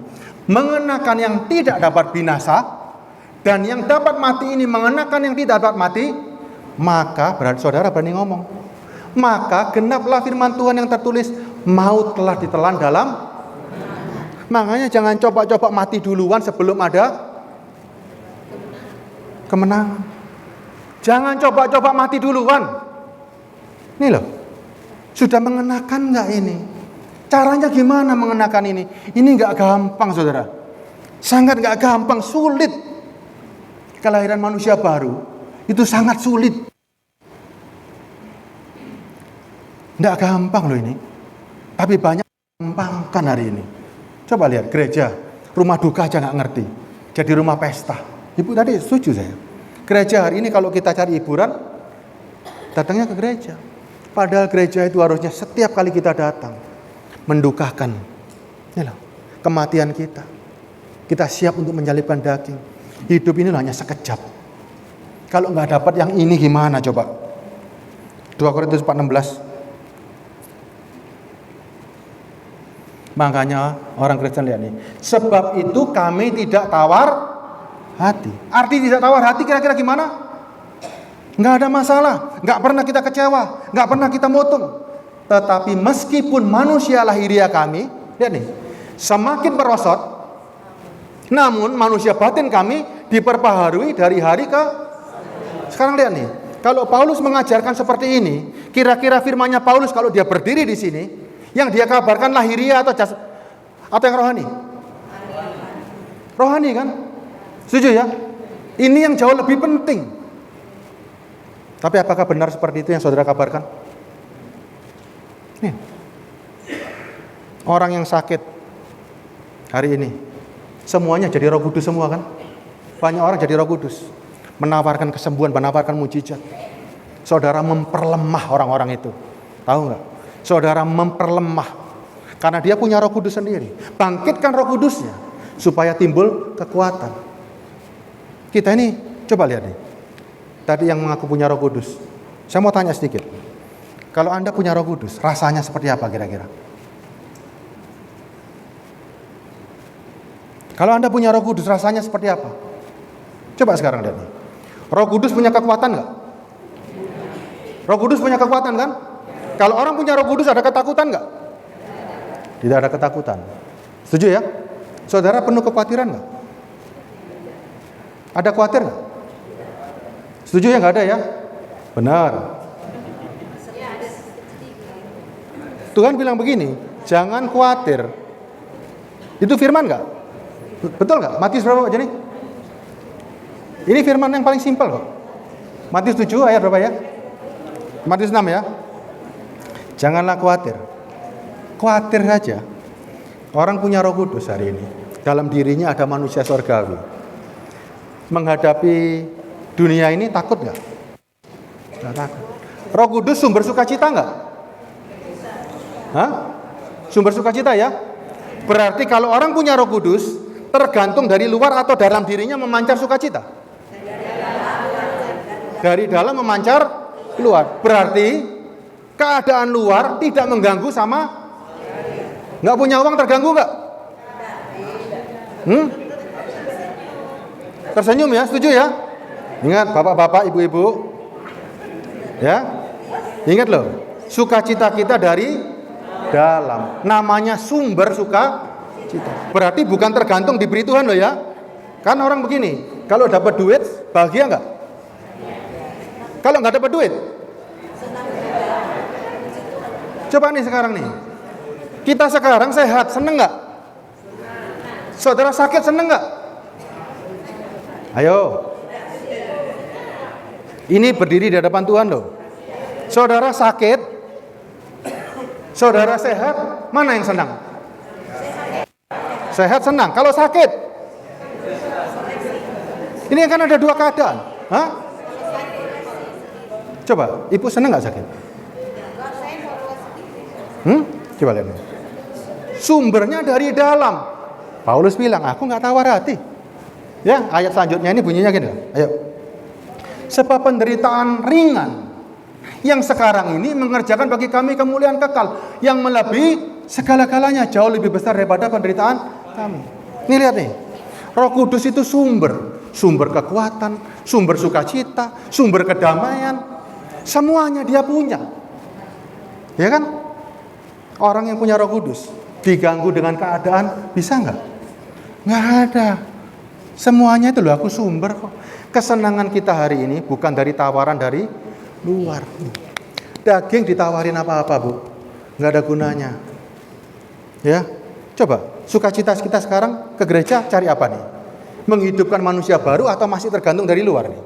mengenakan yang tidak dapat binasa, dan yang dapat mati ini mengenakan yang tidak dapat mati, maka berarti saudara berani ngomong, maka genaplah firman Tuhan yang tertulis, maut telah ditelan dalam. Makanya jangan coba-coba mati duluan sebelum ada kemenangan. Jangan coba-coba mati duluan. Ini loh, sudah mengenakan nggak ini? Caranya gimana mengenakan ini? Ini nggak gampang saudara. Sangat nggak gampang, sulit. Kelahiran manusia baru itu sangat sulit. Nggak gampang loh ini. Tapi banyak gampangkan hari ini. Coba lihat gereja, rumah duka aja nggak ngerti. Jadi rumah pesta. Ibu tadi setuju saya. Gereja hari ini kalau kita cari hiburan, datangnya ke gereja. Padahal gereja itu harusnya setiap kali kita datang mendukakan kematian kita. Kita siap untuk menyalibkan daging. Hidup ini hanya sekejap. Kalau nggak dapat yang ini gimana coba? 2 Korintus 4:16. Makanya orang Kristen lihat nih. Sebab itu kami tidak tawar hati. Arti tidak tawar hati kira-kira gimana? Nggak ada masalah, nggak pernah kita kecewa, nggak pernah kita motong. Tetapi meskipun manusia lahiriah kami, lihat nih, semakin merosot, namun manusia batin kami diperbaharui dari hari ke. Sekarang lihat nih, kalau Paulus mengajarkan seperti ini, kira-kira firmannya Paulus kalau dia berdiri di sini, yang dia kabarkan lahiriah atau yang rohani? Rohani kan? Setuju ya? Ini yang jauh lebih penting. Tapi apakah benar seperti itu yang saudara kabarkan? Nih. Orang yang sakit hari ini, semuanya jadi Roh Kudus semua kan? Banyak orang jadi Roh Kudus, menawarkan kesembuhan, menawarkan mujizat. Saudara memperlemah orang-orang itu. Tahu nggak? Saudara memperlemah karena dia punya Roh Kudus sendiri. Bangkitkan Roh Kudusnya supaya timbul kekuatan. Kita ini coba lihat nih. Tadi yang mengaku punya Roh Kudus. Saya mau tanya sedikit. Kalau Anda punya Roh Kudus, rasanya seperti apa kira-kira? Kalau Anda punya Roh Kudus, rasanya seperti apa? Coba sekarang lihat nih. Roh Kudus punya kekuatan nggak? Roh Kudus punya kekuatan kan? Kalau orang punya Roh Kudus ada ketakutan nggak? Tidak ada ketakutan. Setuju ya? Saudara penuh kekhawatiran nggak? Ada khawatir nggak? Setuju ya? Nggak ada ya? Benar. Tuhan bilang begini, jangan khawatir. Itu firman nggak? Betul nggak? Matius berapa Pak Jani? Ini firman yang paling simpel kok. Matius 7 ayat berapa ya? Matius 6 ya. Janganlah khawatir. Khawatir saja. Orang punya Roh Kudus hari ini. Dalam dirinya ada manusia surgawi. Menghadapi dunia ini takut nggak? Nggak takut. Roh Kudus sumber sukacita nggak? Hah? Sumber sukacita ya? Berarti kalau orang punya Roh Kudus, tergantung dari luar atau dalam dirinya memancar sukacita? Dari dalam memancar keluar. Berarti keadaan luar tidak mengganggu sama. Nggak punya uang terganggu nggak? Tersenyum ya, setuju ya? Ingat bapak-bapak, ibu-ibu. Ya. Ingat loh, sukacita kita dari dalam. Namanya sumber sukacita. Berarti bukan tergantung diberi Tuhan loh ya. Kan orang begini, kalau dapat duit bahagia nggak? Kalau nggak dapat duit? Coba nih sekarang nih. Kita sekarang sehat, seneng nggak? Saudara sakit seneng nggak? Ayo. Ini berdiri di hadapan Tuhan loh. Saudara sakit, saudara sehat, mana yang senang? Sehat senang. Kalau sakit, ini kan ada dua keadaan. Hah? Coba, ibu senang nggak sakit? Coba lihat. Sumbernya dari dalam. Paulus bilang, aku nggak tawar hati. Ya, ayat selanjutnya ini bunyinya gini. Ayo. Sebab penderitaan ringan yang sekarang ini mengerjakan bagi kami kemuliaan kekal yang melebihi segala-galanya, jauh lebih besar daripada penderitaan kami. Ini lihat nih. Roh Kudus itu sumber kekuatan, sumber sukacita, sumber kedamaian. Semuanya dia punya. Ya kan? Orang yang punya Roh Kudus diganggu dengan keadaan bisa nggak? Nggak ada. Semuanya itu loh, aku sumber kok. Kesenangan kita hari ini bukan dari tawaran dari luar. Daging ditawarin apa-apa Bu, nggak ada gunanya. Ya, coba sukacita kita sekarang ke gereja cari apa nih? Menghidupkan manusia baru atau masih tergantung dari luar nih?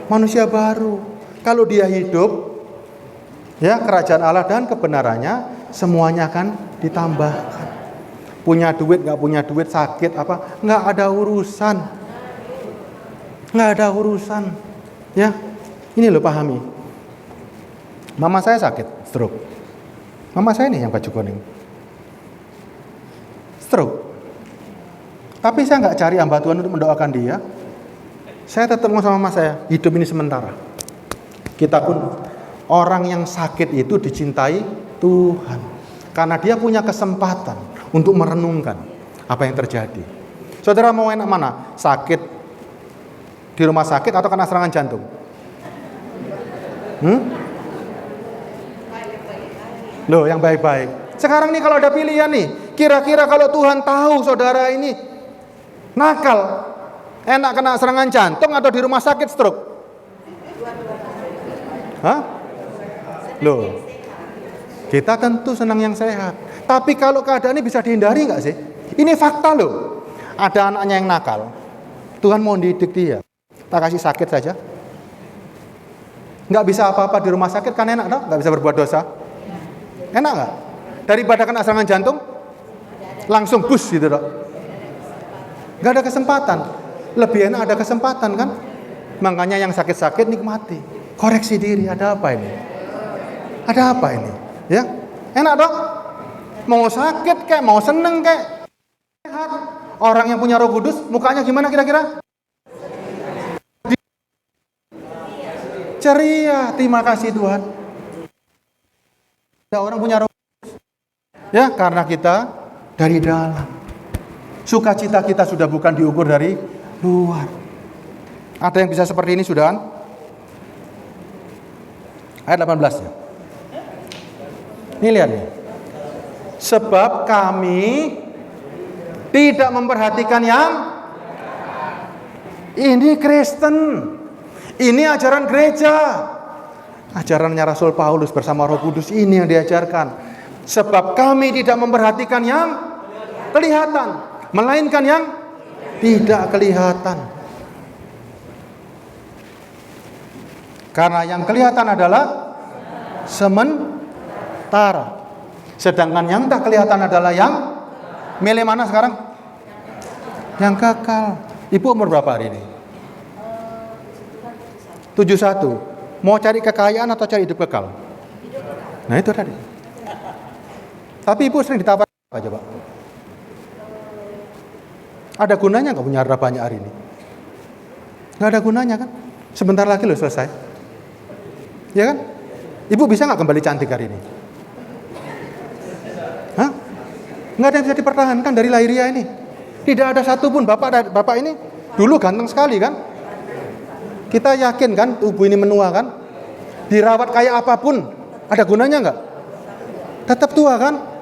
Manusia baru. Kalau dia hidup, ya kerajaan Allah dan kebenarannya semuanya akan ditambahkan. Punya duit, nggak punya duit, sakit apa, nggak ada urusan. Nggak ada urusan. Ya, ini loh pahami. Mama saya sakit, stroke. Mama saya nih yang baju kuning. Stroke. Tapi saya nggak cari hamba Tuhan untuk mendoakan dia. Saya tetap ngomong sama mas saya, hidup ini sementara. Kita pun, orang yang sakit itu dicintai Tuhan. Karena dia punya kesempatan untuk merenungkan apa yang terjadi. Saudara mau enak mana? Sakit di rumah sakit atau kena serangan jantung? Loh, yang baik-baik. Sekarang nih kalau ada pilihan nih, kira-kira kalau Tuhan tahu saudara ini nakal, enak kena serangan jantung atau di rumah sakit stroke? Hah? Loh, kita tentu senang yang sehat. Tapi kalau keadaan ini bisa dihindari nggak sih? Ini fakta loh. Ada anaknya yang nakal, Tuhan mau didik dia, tak kasih sakit saja. Nggak bisa apa-apa di rumah sakit kan enak dong? Nggak bisa berbuat dosa. Enak nggak? Daripada kena serangan jantung, langsung bus gitu dok. Nggak ada kesempatan. Lebih enak ada kesempatan kan? Makanya yang sakit-sakit nikmati. Koreksi diri, ada apa ini? Ada apa ini? Ya, enak dok. Mau sakit kayak, mau seneng kayak, sehat. Orang yang punya Roh Kudus, mukanya gimana kira-kira? Ceria, terima kasih Tuhan. Ada orang punya Roh Kudus. Ya, karena kita dari dalam. Sukacita kita sudah bukan diukur dari luar. Ada yang bisa seperti ini sudah? Ayat 18 ya. Ini lihat nih. Sebab kami tidak memperhatikan yang ini Kristen. Ini ajaran gereja. Ajarannya Rasul Paulus bersama Roh Kudus ini yang diajarkan. Sebab kami tidak memperhatikan yang kelihatan, melainkan yang tidak kelihatan. Karena yang kelihatan adalah sementara. Sedangkan yang tak kelihatan adalah yang milih mana sekarang? Yang kekal. Ibu umur berapa hari ini? 71. Mau cari kekayaan atau cari hidup kekal? Nah itu tadi. Tapi ibu sering ditawar apa coba? Ada gunanya nggak punya harta banyak hari ini? Nggak ada gunanya kan? Sebentar lagi loh selesai. Ya kan? Ibu bisa nggak kembali cantik hari ini? Hah? Nggak ada yang bisa dipertahankan dari lahiriah ini. Tidak ada satupun bapak ini dulu ganteng sekali kan? Kita yakin kan tubuh ini menua kan? Dirawat kayak apapun, ada gunanya nggak? Tetap tua kan?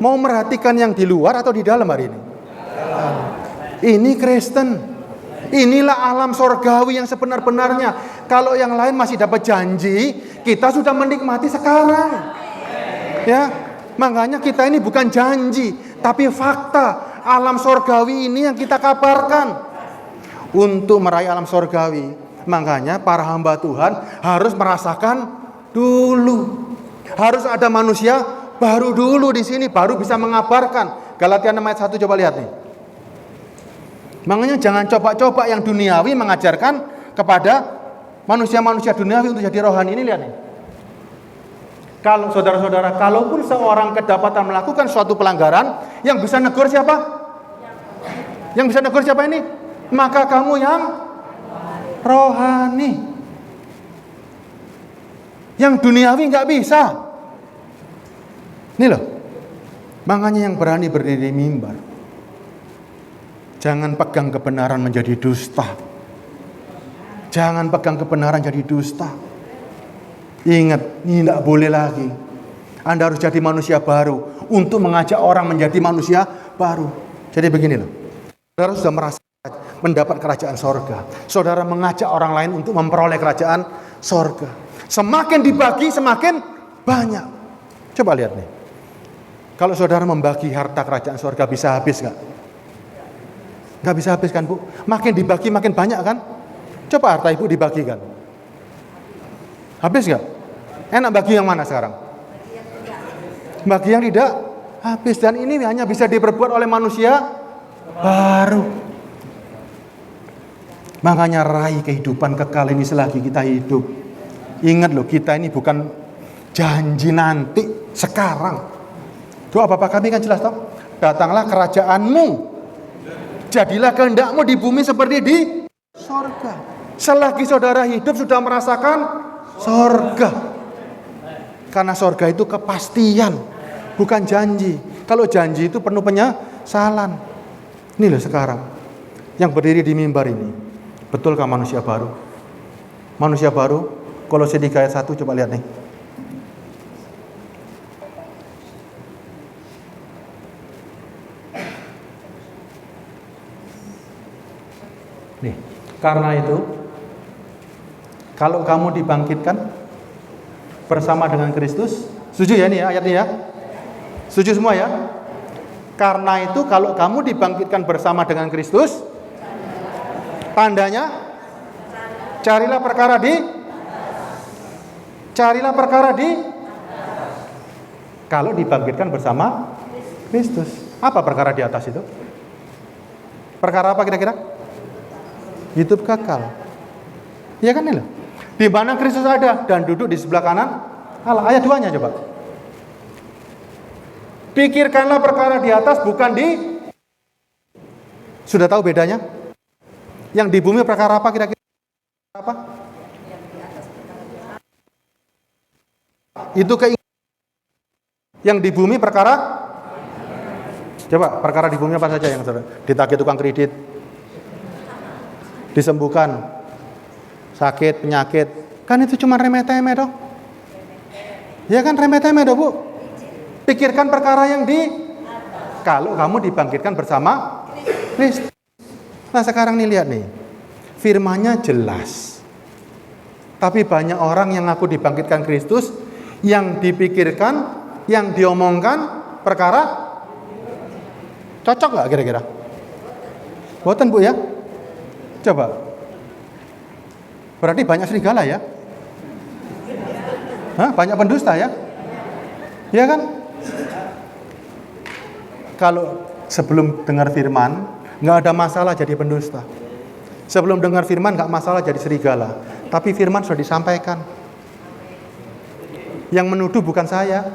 Mau merhatikan yang di luar atau di dalam hari ini? Ini Kristen. Inilah alam sorgawi yang sebenar-benarnya. Kalau yang lain masih dapat janji, kita sudah menikmati sekarang. Ya, makanya kita ini bukan janji, tapi fakta. Alam sorgawi ini yang kita kabarkan. Untuk meraih alam sorgawi, makanya para hamba Tuhan harus merasakan dulu. Harus ada manusia baru dulu di sini, baru bisa mengabarkan. Galatia 6 ayat 1 coba lihat nih. Makanya jangan coba-coba yang duniawi mengajarkan kepada manusia-manusia duniawi untuk jadi rohani. Ini lihat nih. Kalau saudara-saudara, kalaupun seorang kedapatan melakukan suatu pelanggaran, yang bisa negur siapa? Yang bisa negur siapa ini? Maka kamu yang rohani. Yang duniawi nggak bisa. Ini loh. Makanya yang berani berdiri di mimbar, jangan pegang kebenaran menjadi dusta. Jangan pegang kebenaran jadi dusta. Ingat, ini tidak boleh lagi. Anda harus jadi manusia baru untuk mengajak orang menjadi manusia baru. Jadi begini loh. Saudara sudah merasa mendapat kerajaan sorga. Saudara mengajak orang lain untuk memperoleh kerajaan sorga. Semakin dibagi, semakin banyak. Coba lihat nih. Kalau saudara membagi harta kerajaan sorga, bisa habis nggak? Nggak bisa habis kan Bu? Makin dibagi makin banyak kan? Coba harta ibu dibagikan. Habis nggak? Enak bagi yang mana sekarang? Bagi yang tidak habis. Dan ini hanya bisa diperbuat oleh manusia baru. Makanya raih kehidupan kekal ini selagi kita hidup. Ingat loh, kita ini bukan janji nanti, sekarang. Doa Bapa kami kan jelas toh. Datanglah kerajaanmu. Jadilah kehendakmu di bumi seperti di Sorga. Selagi saudara hidup sudah merasakan sorga. Karena sorga itu kepastian, bukan janji. Kalau janji itu penuh penyesalan. Ini loh sekarang yang berdiri di mimbar ini, betulkah manusia baru? Manusia baru, Kolose 3 ayat 1, coba lihat nih. Nih, karena itu kalau kamu dibangkitkan bersama dengan Kristus, setuju ya nih ya, ayat ini ya? Setuju semua ya? Karena itu kalau kamu dibangkitkan bersama dengan Kristus, tandanya carilah perkara di kalau dibangkitkan bersama Kristus. Apa perkara di atas itu? Perkara apa kira-kira? Hidup kekal. Iya kan nih loh. Di mana Kristus ada dan duduk di sebelah kanan Allah. Ayat 2-nya coba. Pikirkanlah perkara di atas, bukan di. Sudah tahu bedanya? Yang di bumi perkara apa kira-kira? Apa? Itu keinginan. Yang di bumi perkara. Coba perkara di bumi apa saja yang saudara? Ditagih tukang kredit, disembuhkan, sakit, penyakit, kan itu cuma remeh-temeh dong. Ya kan remeh-temeh dong Bu. Pikirkan perkara yang di. Kalau kamu dibangkitkan bersama Kristus. Nah sekarang nih lihat nih, firmannya jelas. Tapi banyak orang yang ngaku dibangkitkan Kristus, yang dipikirkan, yang diomongkan perkara cocok nggak kira-kira? Boten Bu ya? Coba. Berarti banyak serigala ya? Hah? Banyak pendusta ya? Iya kan? Kalau sebelum dengar firman, nggak ada masalah jadi pendusta. Sebelum dengar firman nggak masalah jadi serigala. Tapi firman sudah disampaikan. Yang menuduh bukan saya.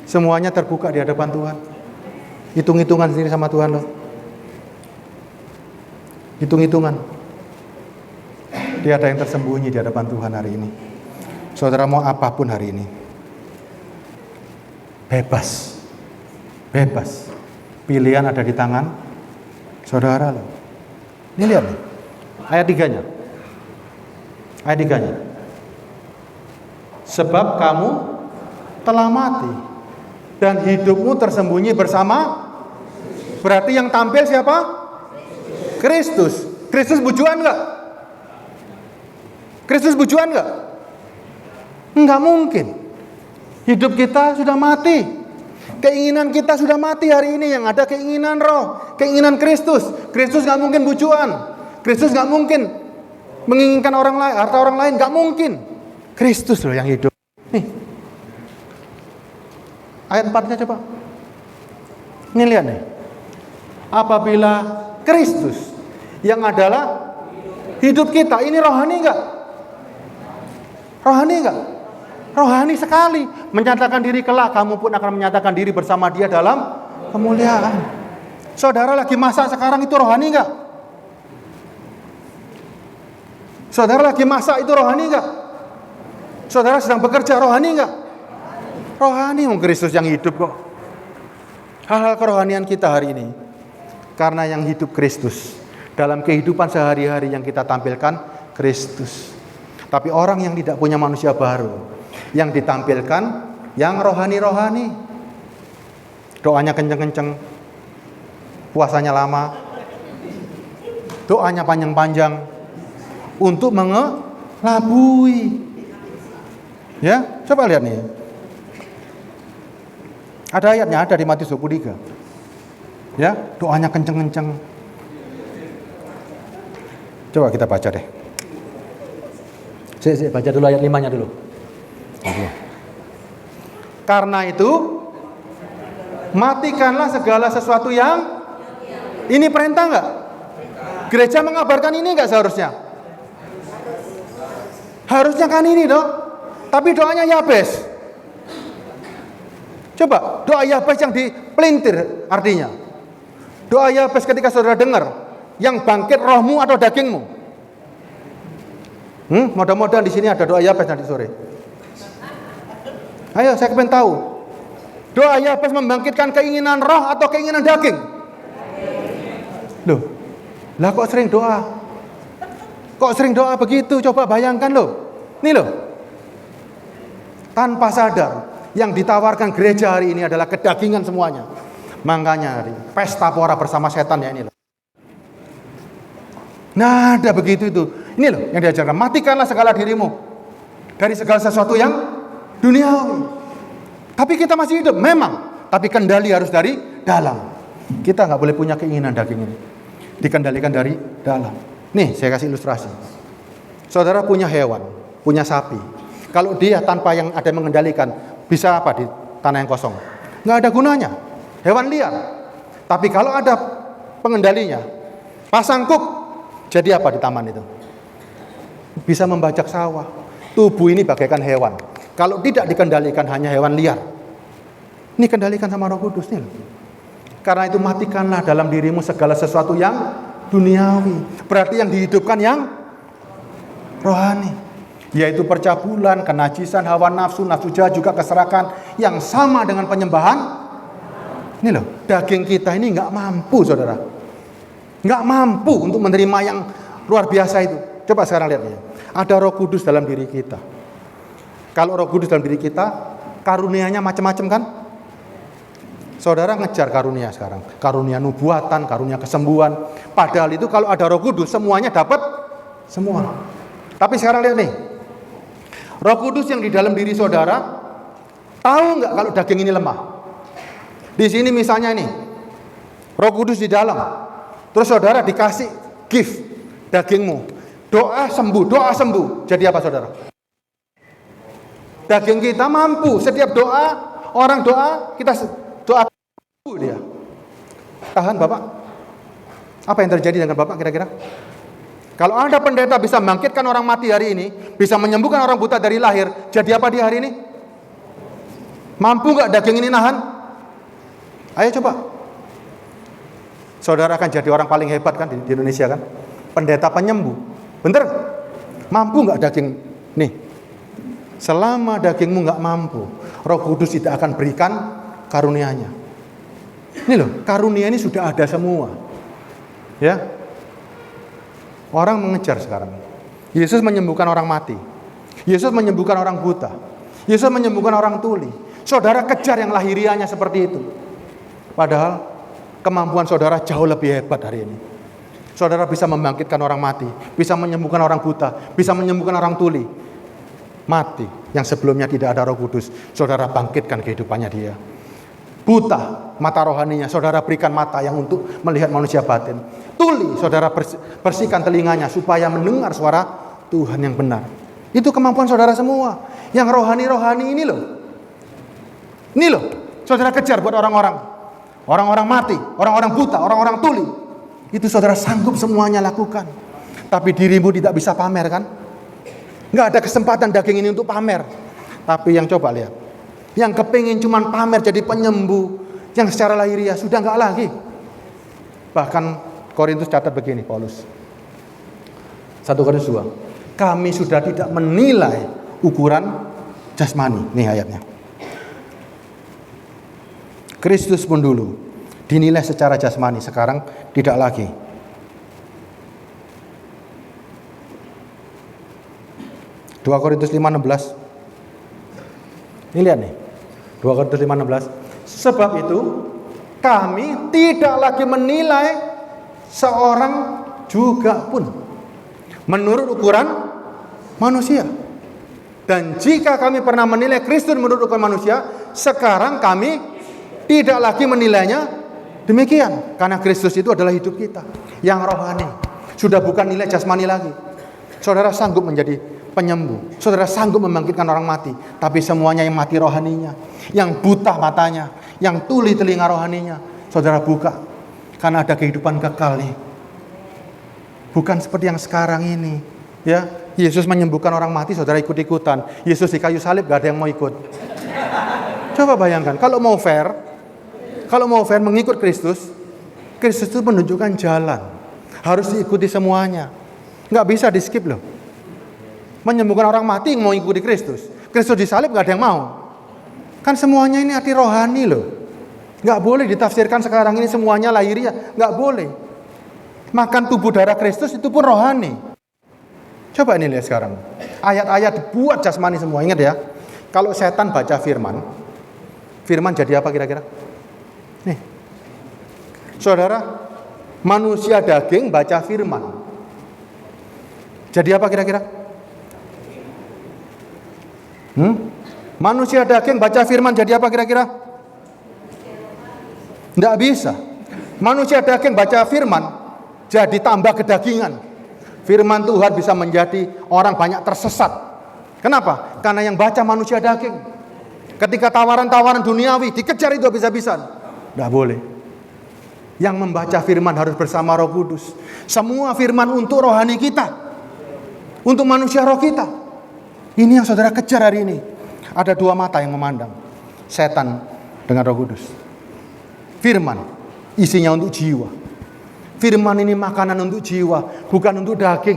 Semuanya terbuka di hadapan Tuhan. Hitung-hitungan sendiri sama Tuhan loh. Hitung-hitungan. Tidak ada yang tersembunyi di hadapan Tuhan hari ini. Saudara mau apapun hari ini, bebas. Bebas. Pilihan ada di tangan saudara loh. Ini lihat nih. Ayat 3-nya. Ayat 3-nya. Sebab kamu telah mati dan hidupmu tersembunyi bersama. Berarti yang tampil siapa? Kristus. Kristus bujuan enggak? Kristus bujuan enggak? Enggak mungkin. Hidup kita sudah mati. Keinginan kita sudah mati hari ini. Yang ada keinginan roh, keinginan Kristus. Kristus enggak mungkin bujuan. Kristus enggak mungkin menginginkan orang lain, harta orang lain, enggak mungkin. Kristus loh yang hidup. Nih. Ayat 4-nya coba. Ini lihat nih. Apabila Kristus yang adalah hidup kita, ini rohani enggak? Rohani enggak? Rohani sekali. Menyatakan diri kelak, kamu pun akan menyatakan diri bersama dia dalam kemuliaan. Saudara lagi masak sekarang, itu rohani enggak? Saudara lagi masak, itu rohani enggak? Saudara sedang bekerja, rohani enggak? Rohani, Kristus yang hidup kok. Hal-hal kerohanian kita hari ini karena yang hidup Kristus. Dalam kehidupan sehari-hari yang kita tampilkan Kristus. Tapi orang yang tidak punya manusia baru, yang ditampilkan yang rohani-rohani. Doanya kenceng-kenceng, puasanya lama, doanya panjang-panjang untuk mengelabui. Ya, coba lihat nih. Ada ayatnya, ada di Matius 23. Ya, doanya kenceng-kenceng. Coba kita baca deh. Saya baca dulu ayat 5-nya dulu. Karena itu, matikanlah segala sesuatu yang. Ini perintah enggak? Gereja mengabarkan ini enggak seharusnya? Harusnya kan ini dong. Tapi doanya Yabes. Coba, doa Yabes yang dipelintir artinya. Doa Yabes ketika saudara dengar, yang bangkit, rohmu atau dagingmu? Mudah-mudahan di sini ada doa Yabes nanti sore. Ayo, saya pengen tahu. Doa Yabes membangkitkan keinginan roh atau keinginan daging? Loh, lah kok sering doa? Kok sering doa begitu? Coba bayangkan loh. Nih loh. Tanpa sadar, yang ditawarkan gereja hari ini adalah kedagingan semuanya. Makanya hari pesta pora bersama setan ya ini loh. Nah, ada begitu itu. Ini loh yang diajarkan. Matikanlah segala dirimu dari segala sesuatu yang duniawi. Tapi kita masih hidup, memang. Tapi kendali harus dari dalam. Kita nggak boleh punya keinginan daging ini. Dikendalikan dari dalam. Nih, saya kasih ilustrasi. Saudara punya hewan, punya sapi. Kalau dia tanpa yang ada yang mengendalikan, bisa apa di tanah yang kosong? Nggak ada gunanya. Hewan liar. Tapi kalau ada pengendalinya, pasang kuk, jadi apa di taman itu? Bisa membajak sawah. Tubuh ini bagaikan hewan. Kalau tidak dikendalikan hanya hewan liar. Ini kendalikan sama Roh Kudus nih. Karena itu matikanlah dalam dirimu segala sesuatu yang duniawi. Berarti yang dihidupkan yang rohani. Yaitu percabulan, kenajisan, hawa nafsu, nafsu jahat, juga keserakan yang sama dengan penyembahan. Ini loh, daging kita ini nggak mampu, saudara. Nggak mampu untuk menerima yang luar biasa itu. Coba sekarang lihat ya. Ada Roh Kudus dalam diri kita. Kalau Roh Kudus dalam diri kita, karunia-nya macam-macam kan? Saudara ngejar karunia sekarang. Karunia nubuatan, karunia kesembuhan. Padahal itu kalau ada Roh Kudus, semuanya dapat semua. Tapi sekarang lihat nih. Roh Kudus yang di dalam diri saudara, tahu nggak kalau daging ini lemah? Di sini misalnya nih, Roh Kudus di dalam, terus saudara dikasih gift dagingmu, doa sembuh. Jadi apa saudara? Daging kita mampu, setiap doa, orang doa, kita doa sembuh dia. Tahan Bapak. Apa yang terjadi dengan Bapak kira-kira? Kalau ada pendeta bisa membangkitkan orang mati hari ini, bisa menyembuhkan orang buta dari lahir, jadi apa di hari ini? Mampu nggak daging ini nahan? Ayo coba. Saudara akan jadi orang paling hebat kan di Indonesia kan? Pendeta penyembuh. Bener? Mampu nggak daging? Nih, selama dagingmu nggak mampu, Roh Kudus tidak akan berikan karunia-Nya. Ini loh, karunia ini sudah ada semua. Ya. Orang mengejar sekarang. Yesus menyembuhkan orang mati. Yesus menyembuhkan orang buta. Yesus menyembuhkan orang tuli. Saudara kejar yang lahiriahnya seperti itu. Padahal kemampuan saudara jauh lebih hebat hari ini. Saudara bisa membangkitkan orang mati, bisa menyembuhkan orang buta, bisa menyembuhkan orang tuli. Mati yang sebelumnya tidak ada Roh Kudus, saudara bangkitkan kehidupannya dia. Buta mata rohaninya, saudara berikan mata yang untuk melihat manusia batin. Tuli, saudara bersihkan telinganya supaya mendengar suara Tuhan yang benar. Itu kemampuan saudara semua. Yang rohani-rohani ini loh. Ini loh, saudara kejar buat orang-orang. Orang-orang mati, orang-orang buta, orang-orang tuli. Itu saudara sanggup semuanya lakukan. Tapi dirimu tidak bisa pamer kan? Nggak ada kesempatan daging ini untuk pamer. Tapi yang coba lihat. Yang kepingin cuman pamer jadi penyembuh, yang secara lahiriah sudah nggak lagi. Bahkan Korintus catat begini Paulus. 1 Korintus 2. Kami sudah tidak menilai ukuran jasmani. Nih ayatnya. Kristus pun dulu dinilai secara jasmani, sekarang tidak lagi. Dua Korintus 5:16. Ini lihat nih. 2 Korintus 5:16. Sebab itu kami tidak lagi menilai seorang juga pun menurut ukuran manusia. Dan jika kami pernah menilai Kristus menurut ukuran manusia, sekarang kami tidak lagi menilainya demikian. Karena Kristus itu adalah hidup kita yang rohani. Sudah bukan nilai jasmani lagi. Saudara sanggup menjadi penyembuh. Saudara sanggup membangkitkan orang mati. Tapi semuanya yang mati rohaninya, yang buta matanya, yang tuli telinga rohaninya, saudara buka. Karena ada kehidupan kekal nih. Bukan seperti yang sekarang ini. Ya, Yesus menyembuhkan orang mati, saudara ikut-ikutan. Yesus di kayu salib gak ada yang mau ikut. Coba bayangkan, kalau mau fair mengikut Kristus, Kristus itu menunjukkan jalan. Harus diikuti semuanya. Nggak bisa di skip loh. Menyembuhkan orang mati mau ikuti Kristus. Kristus disalib nggak ada yang mau. Kan semuanya ini arti rohani loh. Nggak boleh ditafsirkan sekarang ini semuanya lahiriah. Nggak boleh. Makan tubuh darah Kristus itu pun rohani. Coba ini lihat sekarang. Ayat-ayat dibuat jasmani semua. Ingat ya. Kalau setan baca firman, firman jadi apa kira-kira? Nih. Saudara, manusia daging baca firman. Jadi apa kira-kira? Manusia daging baca firman jadi apa kira-kira? Tidak bisa. Manusia daging baca firman jadi tambah kedagingan. Firman Tuhan bisa menjadi orang banyak tersesat. Kenapa? Karena yang baca manusia daging. Ketika tawaran-tawaran duniawi dikejar itu habis-habisan. Tidak boleh. Yang membaca firman harus bersama Roh Kudus. Semua firman untuk rohani kita. Untuk manusia roh kita. Ini yang saudara kejar hari ini. Ada dua mata yang memandang. Setan dengan Roh Kudus. Firman isinya untuk jiwa. Firman ini makanan untuk jiwa, bukan untuk daging.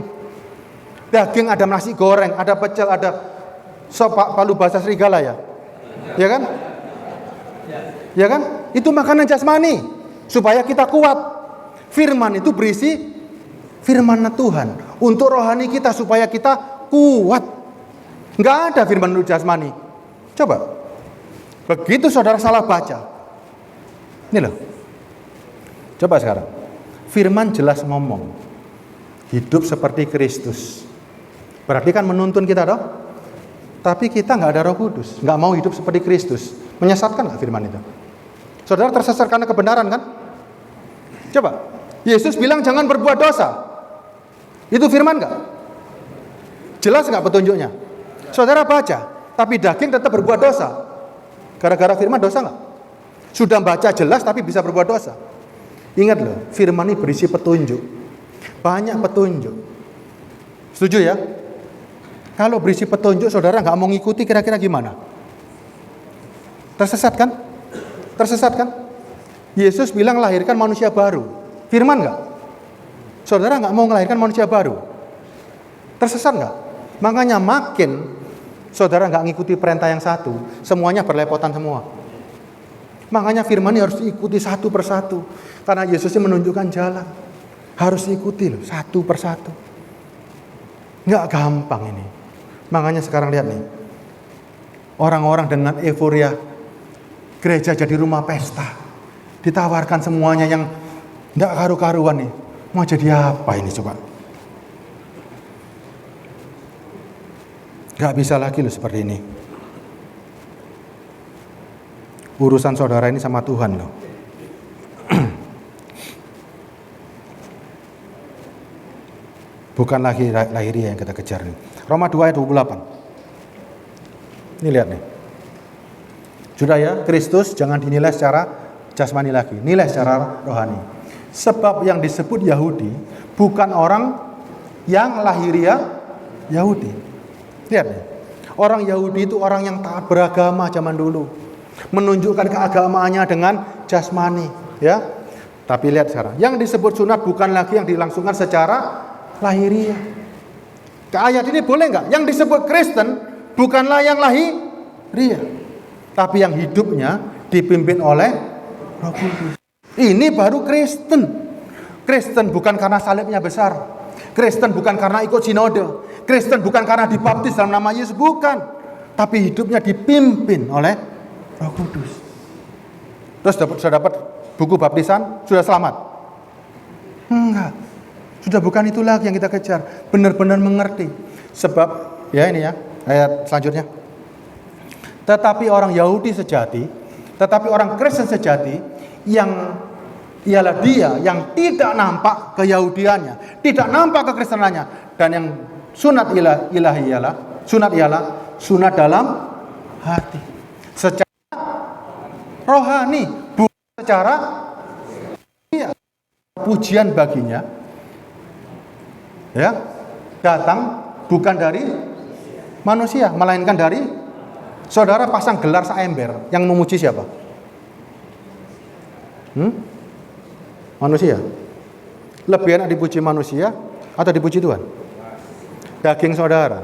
Daging ada nasi goreng, ada pecel, ada sop palu bahasa serigala ya. Ya kan? Ya kan? Itu makanan jasmani supaya kita kuat. Firman itu berisi firman Tuhan untuk rohani kita supaya kita kuat. Nggak ada firman untuk jasmani. Coba. Begitu saudara salah baca. Ini loh. Coba sekarang. Firman jelas ngomong. Hidup seperti Kristus. Berarti kan menuntun kita dong. Tapi kita nggak ada Roh Kudus. Nggak mau hidup seperti Kristus. Menyesatkan nggak firman itu? Saudara tersesat karena kebenaran kan? Coba. Yesus bilang jangan berbuat dosa. Itu firman nggak? Jelas nggak petunjuknya? Saudara baca, tapi daging tetap berbuat dosa. Gara-gara firman dosa nggak? Sudah baca jelas tapi bisa berbuat dosa. Ingat loh, firman ini berisi petunjuk. Banyak petunjuk. Setuju ya? Kalau berisi petunjuk saudara nggak mau ngikuti kira-kira gimana? Tersesat kan? Tersesat kan? Yesus bilang lahirkan manusia baru. Firman nggak? Saudara nggak mau melahirkan manusia baru. Tersesat nggak? Makanya makin saudara nggak ngikuti perintah yang satu, semuanya berlepotan semua. Makanya firman ini harus diikuti satu persatu. Karena Yesus ini menunjukkan jalan. Harus diikuti loh, satu persatu. Nggak gampang ini. Makanya sekarang lihat nih. Orang-orang dengan euforia. Gereja jadi rumah pesta. Ditawarkan semuanya yang nggak karu-karuan nih. Mau jadi apa ini coba? Nggak bisa lagi loh seperti ini. Urusan saudara ini sama Tuhan loh. Bukan lagi lahiriah yang kita kejar nih. Roma 2 ayat 28. Ini lihat nih. Sudah ya, Kristus jangan dinilai secara jasmani lagi, nilai secara rohani. Sebab yang disebut Yahudi bukan orang yang lahiriah Yahudi. Lihat nih. Orang Yahudi itu orang yang taat beragama zaman dulu. Menunjukkan keagamaannya dengan jasmani, ya. Tapi lihat sekarang, yang disebut sunat bukan lagi yang dilangsungkan secara lahiriah. Ke ayat ini boleh nggak? Yang disebut Kristen bukanlah yang lahiriah, tapi yang hidupnya dipimpin oleh Roh Kudus. Ini baru Kristen. Kristen bukan karena salibnya besar. Kristen bukan karena ikut sinode. Kristen bukan karena dibaptis dalam nama Yesus, bukan. Tapi hidupnya dipimpin oleh Roh Kudus. Terus sudah dapat buku baptisan, sudah selamat? Enggak. Sudah bukan itu lagi yang kita kejar. Benar-benar mengerti. Sebab, ya ini ya, ayat selanjutnya. Tetapi orang Yahudi sejati, tetapi orang Kristen sejati, yang ialah dia yang tidak nampak keyahudiannya, tidak nampak kekristenannya, dan yang sunat ilahi ialah sunat dalam hati. Secara rohani, bukan secara pujian baginya, ya, datang bukan dari manusia, melainkan dari saudara. Pasang gelar seember, yang memuji siapa? Manusia. Lebih enak dipuji manusia atau dipuji Tuhan? Daging saudara,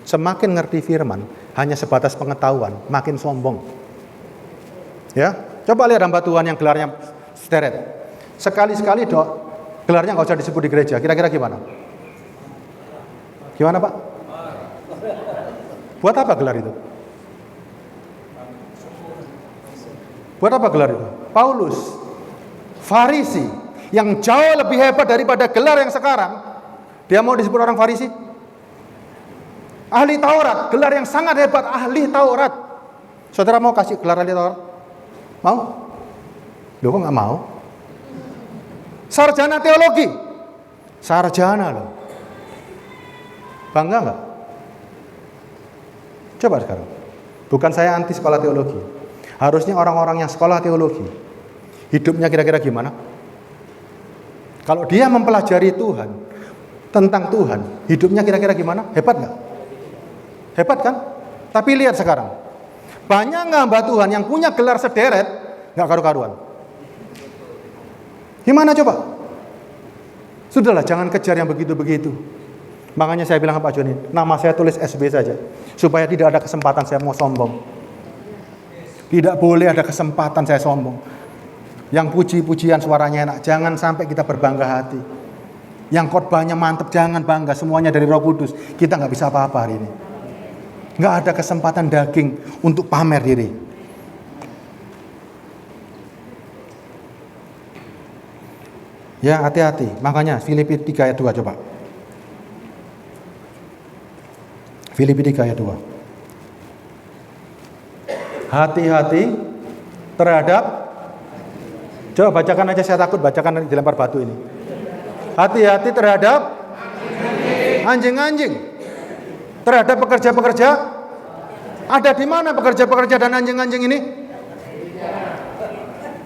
semakin ngerti firman, hanya sebatas pengetahuan, makin sombong. Ya, coba lihat hamba Tuhan yang gelarnya sederet. Sekali-sekali gelarnya nggak usah disebut di gereja. Kira-kira gimana? Gimana Pak? Buat apa gelar itu? Buat apa gelar itu? Paulus, Farisi, yang jauh lebih hebat daripada gelar yang sekarang, dia mau disebut orang Farisi? Ahli Taurat, gelar yang sangat hebat, ahli Taurat. Saudara mau kasih gelar ahli Taurat? Mau? Loh kok nggak mau? Sarjana teologi, sarjana loh. Bangga nggak? Coba sekarang. Bukan saya anti sekolah teologi. Harusnya orang-orang yang sekolah teologi, hidupnya kira-kira gimana? Kalau dia mempelajari Tuhan, tentang Tuhan, hidupnya kira-kira gimana? Hebat nggak? Hebat kan? Tapi lihat sekarang, banyak nggak hamba Tuhan yang punya gelar sederet, nggak karu-karuan. Gimana coba? Sudahlah, jangan kejar yang begitu-begitu. Makanya saya bilang ke Pak Joni, nama saya tulis SB saja, supaya tidak ada kesempatan saya mau sombong. Tidak boleh ada kesempatan saya sombong. Yang puji-pujian suaranya enak, jangan sampai kita berbangga hati. Yang khotbahnya mantep, jangan bangga, semuanya dari Roh Kudus. Kita nggak bisa apa-apa hari ini. Nggak ada kesempatan daging untuk pamer diri. Ya, hati-hati. Makanya Filipi 3 ayat 2 coba. Filipi 3 ayat 2. Hati-hati terhadap, coba bacakan aja, saya takut bacakan nanti dilempar batu ini. Hati-hati terhadap anjing-anjing, terhadap pekerja-pekerja. Ada di mana pekerja-pekerja dan anjing-anjing ini?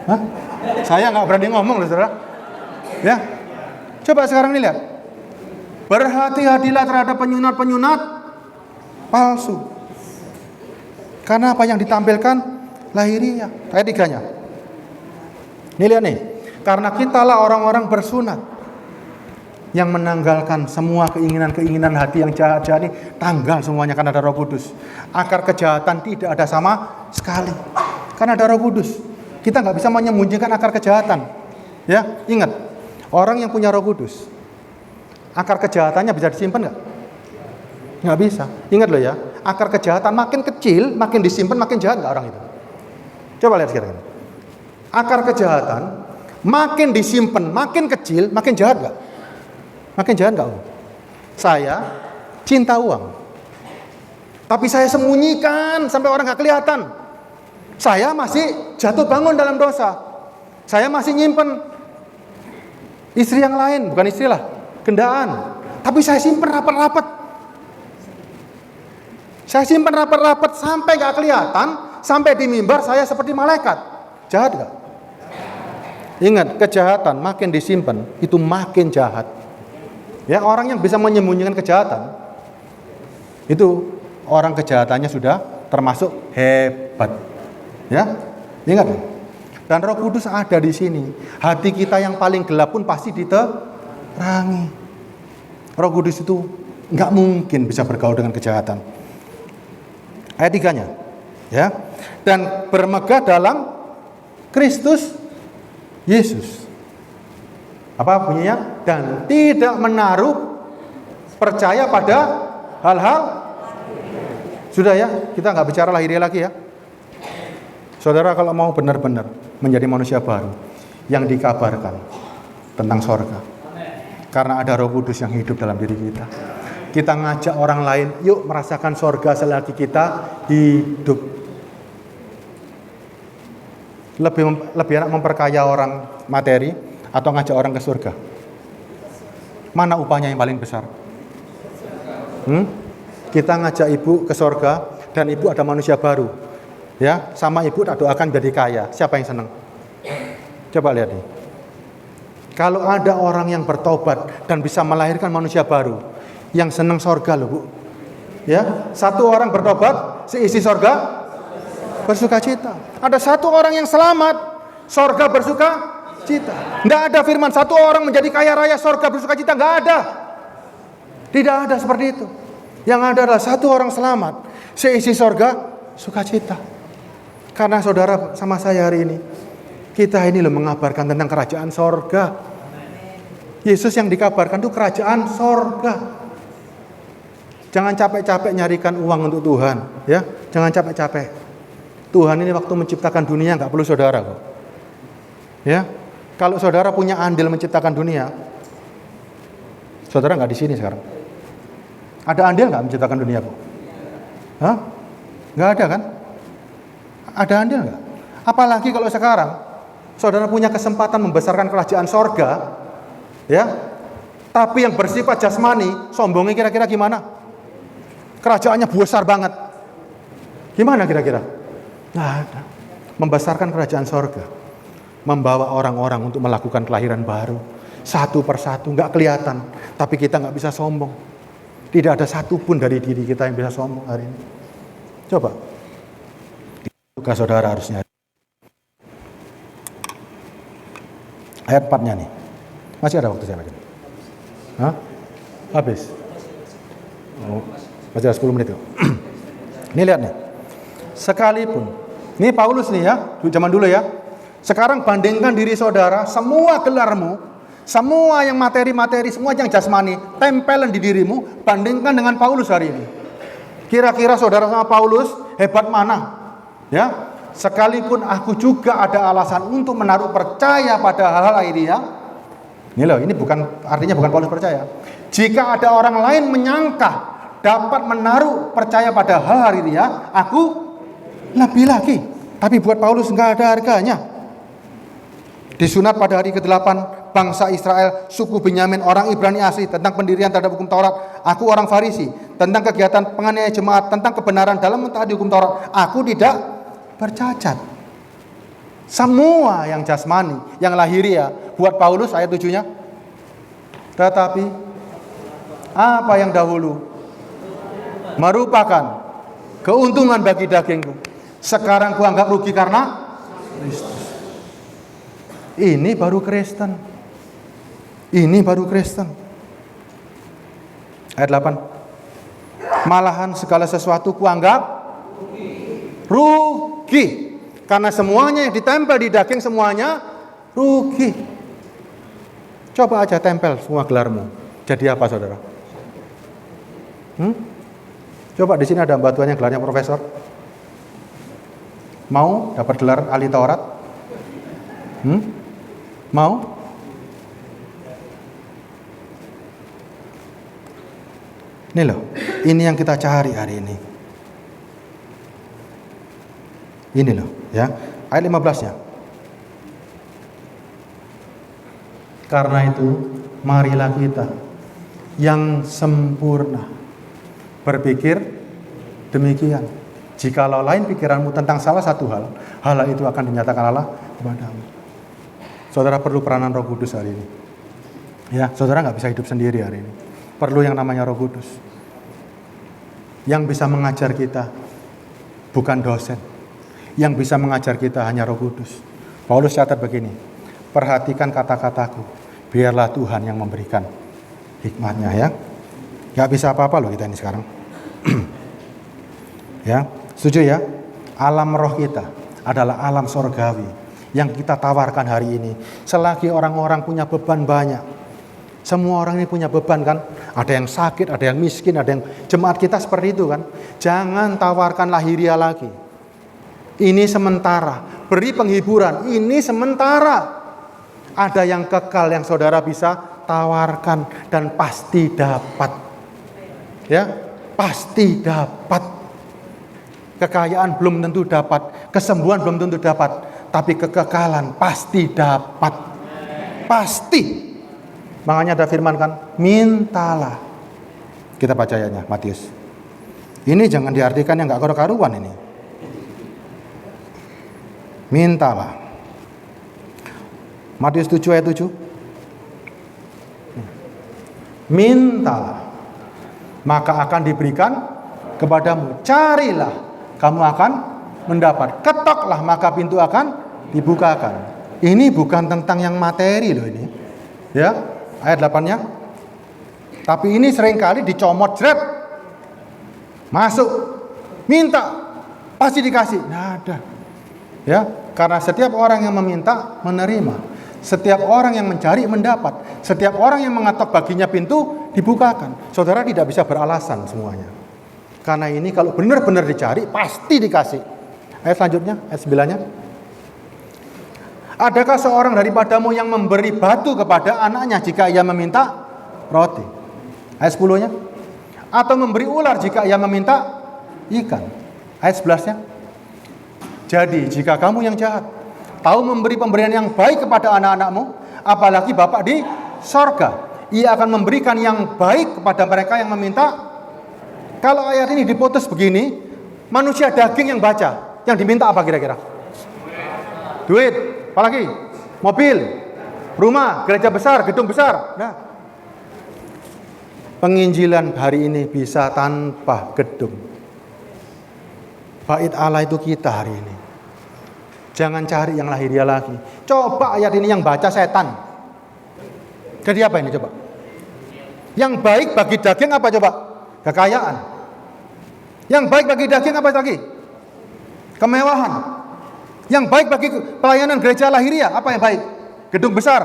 Hah? Saya nggak berani ngomong loh saudara. Ya, coba sekarang nih lihat. Berhati-hatilah terhadap penyunat-penyunat palsu. Karena apa yang ditampilkan lahiriah. Ayat 3-nya. Ini lihat nih. Karena kitalah orang-orang bersunat yang menanggalkan semua keinginan-keinginan hati yang jahat-jahat ini, tanggal semuanya karena ada Roh Kudus. Akar kejahatan tidak ada sama sekali. Karena ada Roh Kudus. Kita nggak bisa menyembunyikan akar kejahatan. Ya, ingat. Orang yang punya Roh Kudus, akar kejahatannya bisa disimpan nggak? Nggak bisa. Ingat loh ya, akar kejahatan makin kecil, makin disimpan, makin jahat nggak orang itu? Coba lihat sekarang. Akar kejahatan makin disimpan, makin kecil, makin jahat nggak? Makin jahat nggak? Saya cinta uang, tapi saya sembunyikan sampai orang nggak kelihatan. Saya masih jatuh bangun dalam dosa. Saya masih nyimpen istri yang lain, bukan istri lah, gendaan. Tapi saya simpen rapat-rapat. Saya simpen rapat-rapat sampai gak kelihatan, sampai di mimbar saya seperti malaikat. Jahat gak? Ingat, kejahatan makin disimpan, itu makin jahat. Ya, orang yang bisa menyembunyikan kejahatan, itu orang kejahatannya sudah termasuk hebat. Ya, ingat ya? Dan Roh Kudus ada di sini. Hati kita yang paling gelap pun pasti diterangi. Roh Kudus itu nggak mungkin bisa bergaul dengan kejahatan. Ayat 3-nya, ya. Dan bermegah dalam Kristus Yesus. Apa bunyinya? Dan tidak menaruh percaya pada hal-hal. Sudah ya, kita nggak bicara lahiriah lagi ya. Saudara kalau mau benar-benar menjadi manusia baru yang dikabarkan tentang sorga, karena ada Roh Kudus yang hidup dalam diri kita, kita ngajak orang lain, yuk merasakan sorga selagi kita hidup. Lebih enak memperkaya orang materi atau ngajak orang ke surga? Mana upahnya yang paling besar? Kita ngajak ibu ke sorga dan ibu ada manusia baru. Ya, sama ibu tak doakan jadi kaya. Siapa yang senang? Coba lihat nih. Kalau ada orang yang bertobat dan bisa melahirkan manusia baru, yang senang sorga loh Bu. Ya, satu orang bertobat, seisi sorga bersuka cita. Ada satu orang yang selamat, sorga bersuka cita. Tidak ada firman satu orang menjadi kaya raya sorga bersuka cita. Nggak ada. Tidak ada seperti itu. Yang ada adalah satu orang selamat, seisi sorga sukacita. Karena saudara sama saya hari ini, kita ini loh mengabarkan tentang kerajaan sorga. Yesus yang dikabarkan itu kerajaan sorga. Jangan capek-capek nyarikan uang untuk Tuhan, ya. Jangan capek-capek. Tuhan ini waktu menciptakan dunia nggak perlu saudara kok. Ya, kalau saudara punya andil menciptakan dunia, saudara nggak di sini sekarang. Ada andil nggak menciptakan dunia, Bu? Hah? Nggak ada kan? Ada andil nggak? Apalagi kalau sekarang saudara punya kesempatan membesarkan kerajaan sorga, ya. Tapi yang bersifat jasmani, sombongnya kira-kira gimana? Kerajaannya besar banget. Gimana kira-kira? Nggak ada. Membesarkan kerajaan sorga, membawa orang-orang untuk melakukan kelahiran baru, satu persatu, nggak kelihatan, tapi kita nggak bisa sombong. Tidak ada satupun dari diri kita yang bisa sombong hari ini. Coba, tugas saudara harusnya. Ayat 4-nya nih, masih ada waktu saya baca. Hah? Habis? Oh, masih ada 10 menit tuh. Ini lihat nih, sekalipun, ini Paulus nih ya, zaman dulu ya. Sekarang bandingkan diri saudara, semua gelarmu, semua yang materi-materi, semua yang jasmani, tempelan di dirimu, bandingkan dengan Paulus hari ini. Kira-kira saudara sama Paulus hebat mana? Ya, sekalipun aku juga ada alasan untuk menaruh percaya pada hal-hal ini ya. Ini loh, ini bukan artinya bukan Paulus percaya. Jika ada orang lain menyangka dapat menaruh percaya pada hal ini ya, aku lebih lagi. Tapi buat Paulus nggak ada harganya. Disunat pada hari ke-8 bangsa Israel, suku Benyamin, orang Ibrani asli, tentang pendirian terhadap hukum Taurat. Aku orang Farisi, tentang kegiatan penganiayaan jemaat, tentang kebenaran dalam mentaati hukum Taurat. Aku tidak bercacat. Semua yang jasmani, yang lahiriah, buat Paulus ayat 7-nya. Tetapi apa yang dahulu merupakan keuntungan bagi dagingku, sekarang kuanggap rugi karena Kristus. Ini baru Kristen. Ini baru Kristen. Ayat 8. Malahan segala sesuatu kuanggap rugi. Karena semuanya yang ditempel di daging semuanya rugi. Coba aja tempel semua gelarmu. Jadi apa saudara? Coba di sini ada mbak tuanya gelarnya profesor. Mau dapat gelar ahli Taurat? Mau? Ini loh, ini yang kita cari hari ini. Ini loh, ya. Ayat 15-nya. Karena itu, marilah kita yang sempurna berpikir demikian. Jikalau lain pikiranmu tentang salah satu hal, hal itu akan dinyatakan Allah kepadamu. Saudara perlu peranan Roh Kudus hari ini. Ya, saudara nggak bisa hidup sendiri hari ini. Perlu yang namanya Roh Kudus. Yang bisa mengajar kita bukan dosen. Yang bisa mengajar kita hanya Roh Kudus. Paulus catat begini, perhatikan kata-kataku, biarlah Tuhan yang memberikan hikmatnya ya. Nggak bisa apa-apa loh kita ini sekarang. Ya, setuju ya? Alam roh kita adalah alam sorgawi yang kita tawarkan hari ini. Selagi orang-orang punya beban banyak, semua orang ini punya beban kan, ada yang sakit, ada yang miskin, ada yang jemaat kita seperti itu kan. Jangan tawarkan lahiriah lagi. Ini sementara, beri penghiburan, ini sementara. Ada yang kekal yang saudara bisa tawarkan dan pasti dapat. Ya, pasti dapat. Kekayaan belum tentu dapat, kesembuhan belum tentu dapat, tapi kekekalan pasti dapat. Pasti. Makanya ada firman kan, mintalah. Kita baca ayatnya, Matius. Ini jangan diartikan yang gak karu-karuan ini. Mintalah. Matius 7 ayat 7. Mintalah, maka akan diberikan kepadamu. Carilah, kamu akan mendapat. Ketoklah, maka pintu akan dibukakan. Ini bukan tentang yang materi loh ini. Ya, ayat 8-nya. Tapi ini seringkali dicomot jret. Masuk, minta, pasti dikasih. Nggak ada. Ya, karena setiap orang yang meminta menerima. Setiap orang yang mencari mendapat. Setiap orang yang mengetok baginya pintu dibukakan. Saudara tidak bisa beralasan semuanya. Karena ini kalau benar-benar dicari pasti dikasih. Ayat selanjutnya, ayat 9-nya. Adakah seorang daripadamu yang memberi batu kepada anaknya jika ia meminta roti? Ayat 10-nya. Atau memberi ular jika ia meminta ikan? Ayat 11-nya. Jadi jika kamu yang jahat tahu memberi pemberian yang baik kepada anak-anakmu, apalagi Bapa di sorga, Ia akan memberikan yang baik kepada mereka yang meminta. Kalau ayat ini diputus begini, manusia daging yang baca, yang diminta apa kira-kira? Duit, apalagi? Mobil, rumah, gereja besar, gedung besar. Nah, penginjilan hari ini bisa tanpa gedung. Bait Allah itu kita hari ini. Jangan cari yang lahiriah lagi. Coba ayat ini yang baca setan. Jadi apa ini coba? Yang baik bagi daging apa coba? Kekayaan. Yang baik bagi daging apa lagi? Kemewahan. Yang baik bagi pelayanan gereja lahiriah apa yang baik? Gedung besar.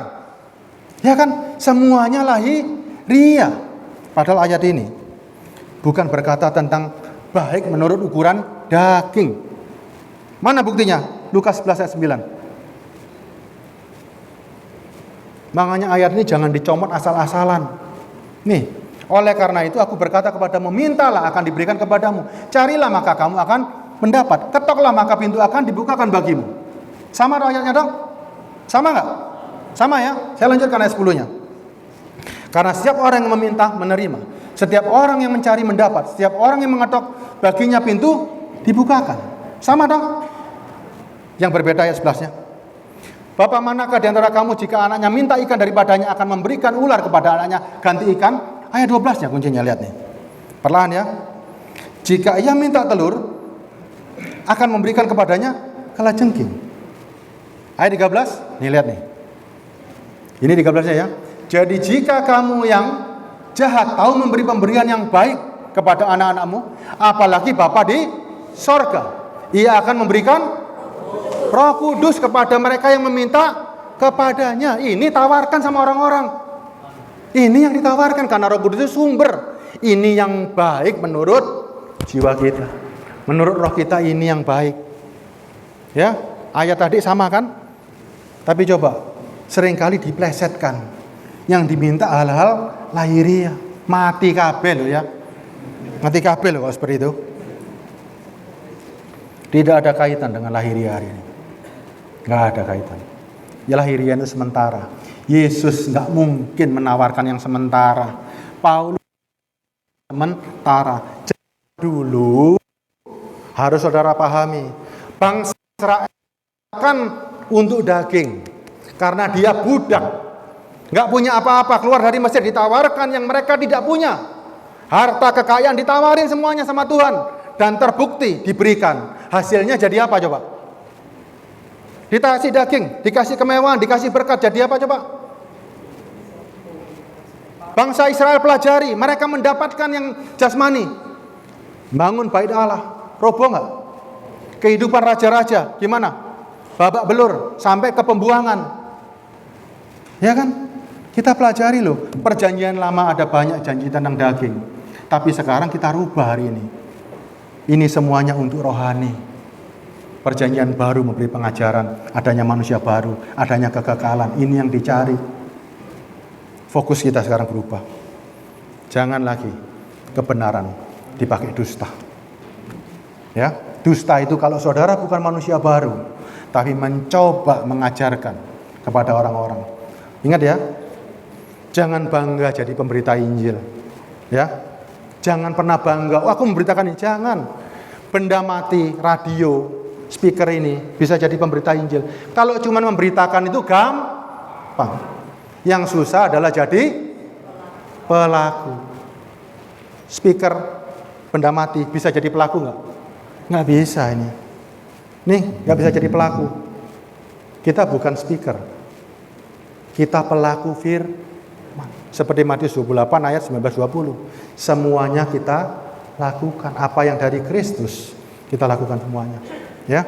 Ya kan? Semuanya lahiriah. Padahal ayat ini bukan berkata tentang baik menurut ukuran daging. Mana buktinya? Lukas 11 ayat 9. Makanya ayat ini jangan dicomot asal-asalan. Nih, oleh karena itu aku berkata kepadamu, mintalah akan diberikan kepadamu. Carilah maka kamu akan mendapat. Ketoklah maka pintu akan dibukakan bagimu. Sama ayatnya dong? Sama enggak? Sama ya? Saya lanjutkan ayat 10-nya. Karena setiap orang yang meminta menerima. Setiap orang yang mencari mendapat. Setiap orang yang mengetok baginya pintu dibukakan. Sama dong? Yang berbeda ayat 11-nya. Bapak manakah di antara kamu jika anaknya minta ikan daripadanya akan memberikan ular kepada anaknya ganti ikan? Ayat 12-nya kuncinya, lihat nih. Perlahan ya. Jika ia minta telur akan memberikan kepadanya kalajengking. Ayat 13, nih lihat nih. Ini 13-nya ya. Jadi jika kamu yang jahat tahu memberi pemberian yang baik kepada anak-anakmu, apalagi Bapa di sorga, Ia akan memberikan Roh Kudus kepada mereka yang meminta kepadanya. Ini tawarkan sama orang-orang. Ini yang ditawarkan karena Roh Kudus itu sumber. Ini yang baik menurut jiwa kita. Menurut roh kita ini yang baik. Ya, ayat tadi sama kan? Tapi coba, seringkali diplesetkan. Yang diminta hal-hal lahiriah. Mati kabel loh ya. Mati kabel loh kalau seperti itu. Tidak ada kaitan dengan lahiriah hari ini. Nggak ada kaitan. Ya lahiriah itu sementara. Yesus nggak mungkin menawarkan yang sementara. Paulus sementara. Dulu harus saudara pahami, bangsa Israel kan untuk daging karena dia budak, nggak punya apa-apa, keluar dari Mesir ditawarkan yang mereka tidak punya. Harta kekayaan ditawarin semuanya sama Tuhan dan terbukti diberikan. Hasilnya jadi apa coba? Dikasih daging, dikasih kemewahan, dikasih berkat, jadi apa coba? Bangsa Israel pelajari, mereka mendapatkan yang jasmani. Bangun bait Allah, roboh nggak? Kehidupan raja-raja, gimana? Babak belur, sampai ke pembuangan. Ya kan? Kita pelajari loh, perjanjian lama ada banyak janji tentang daging. Tapi sekarang kita rubah hari ini. Ini semuanya untuk rohani. Perjanjian baru memberi pengajaran, adanya manusia baru, adanya kekekalan. Ini yang dicari. Fokus kita sekarang berubah. Jangan lagi kebenaran dipakai dusta. Ya, dusta itu kalau saudara bukan manusia baru, tapi mencoba mengajarkan kepada orang-orang. Ingat ya, jangan bangga jadi pemberita Injil. Ya, jangan pernah bangga, aku memberitakan ini. Jangan. Benda mati, radio, speaker ini bisa jadi pemberita Injil. Kalau cuma memberitakan itu gampang. Yang susah adalah jadi pelaku. Speaker benda mati bisa jadi pelaku nggak? Nggak bisa ini. Nih nggak bisa jadi pelaku. Kita bukan speaker. Kita pelaku firman. Seperti Matius 28 ayat 19-20. Semuanya kita lakukan. Apa yang dari Kristus, kita lakukan semuanya. Ya.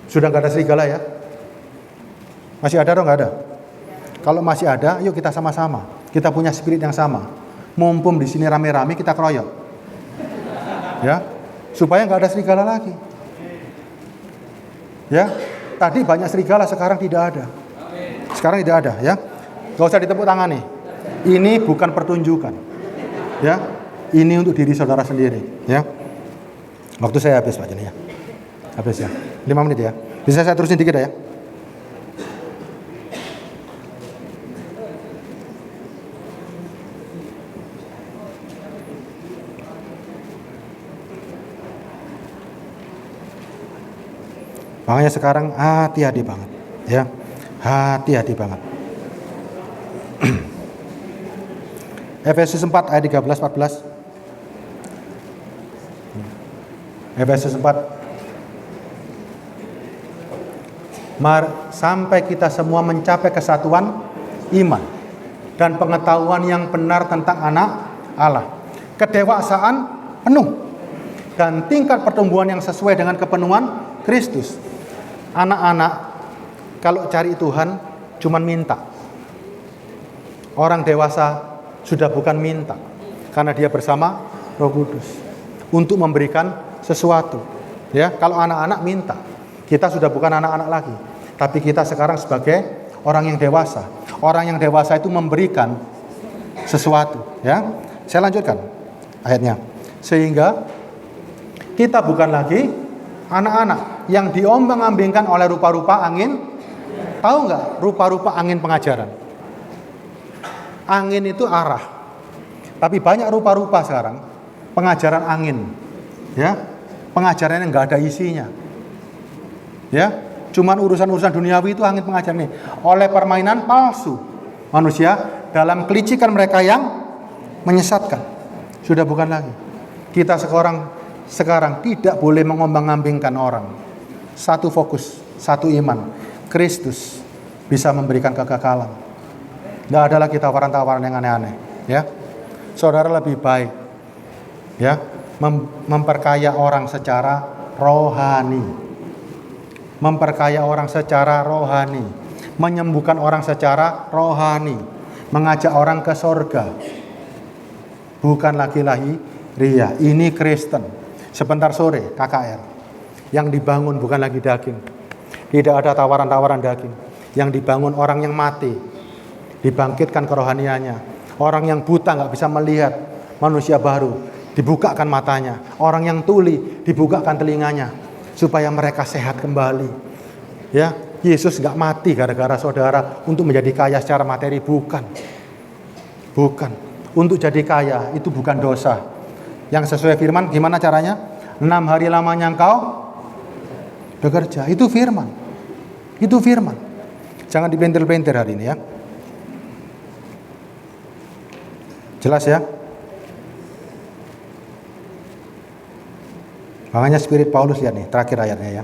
Sudah nggak ada serigala ya? Masih ada atau nggak ada? Kalau masih ada, yuk kita sama-sama. Kita punya spirit yang sama. Mumpung di sini rame-rame, kita keroyok. Ya, supaya nggak ada serigala lagi. Ya, tadi banyak serigala, sekarang tidak ada. Sekarang tidak ada, ya. Gak usah ditepuk tangan nih. Ini bukan pertunjukan. Ya, ini untuk diri saudara sendiri. Ya, waktu saya habis Pak Jani ya. Habis ya, 5 menit ya. Bisa saya terusin dikit ya? Makanya sekarang hati-hati banget, ya, hati-hati banget. Efesus 4 ayat 13-14. Efesus 4. Sampai kita semua mencapai kesatuan iman dan pengetahuan yang benar tentang anak Allah, kedewasaan penuh dan tingkat pertumbuhan yang sesuai dengan kepenuhan Kristus. Anak-anak kalau cari Tuhan cuman minta. Orang dewasa sudah bukan minta, karena dia bersama Roh Kudus untuk memberikan sesuatu. Ya, kalau anak-anak minta, kita sudah bukan anak-anak lagi, tapi kita sekarang sebagai orang yang dewasa. Orang yang dewasa itu memberikan sesuatu. Ya, saya lanjutkan ayatnya. Sehingga kita bukan lagi anak-anak yang diombang-ambingkan oleh rupa-rupa angin. Tahu nggak rupa-rupa angin pengajaran? Angin itu arah. Tapi banyak rupa-rupa sekarang pengajaran angin. Ya, pengajaran yang nggak ada isinya. Ya, cuman urusan-urusan duniawi itu angin pengajaran ini. Oleh permainan palsu manusia dalam kelicikan mereka yang menyesatkan. Sudah bukan lagi. Kita sekarang tidak boleh mengombang-ambingkan orang. Satu fokus, satu iman. Kristus bisa memberikan kekekalan. Nggak ada lagi tawaran-tawaran yang aneh-aneh. Ya, saudara lebih baik ya memperkaya orang secara rohani, memperkaya orang secara rohani, menyembuhkan orang secara rohani, mengajak orang ke sorga. Bukan lagi ria. Ini Kristen. Sebentar sore KKR. Yang dibangun bukan lagi daging. Tidak ada tawaran-tawaran daging. Yang dibangun orang yang mati, dibangkitkan kerohaniannya. Orang yang buta nggak bisa melihat, manusia baru, dibukakan matanya. Orang yang tuli, dibukakan telinganya, supaya mereka sehat kembali. Ya, Yesus nggak mati gara-gara saudara untuk menjadi kaya secara materi, bukan. Bukan. Untuk jadi kaya itu bukan dosa. Yang sesuai firman, gimana caranya? 6 hari lamanya engkau bekerja. Itu firman. Itu firman. Jangan dipelintir-pelintir hari ini ya. Jelas ya? Makanya spirit Paulus lihat nih, terakhir ayatnya ya.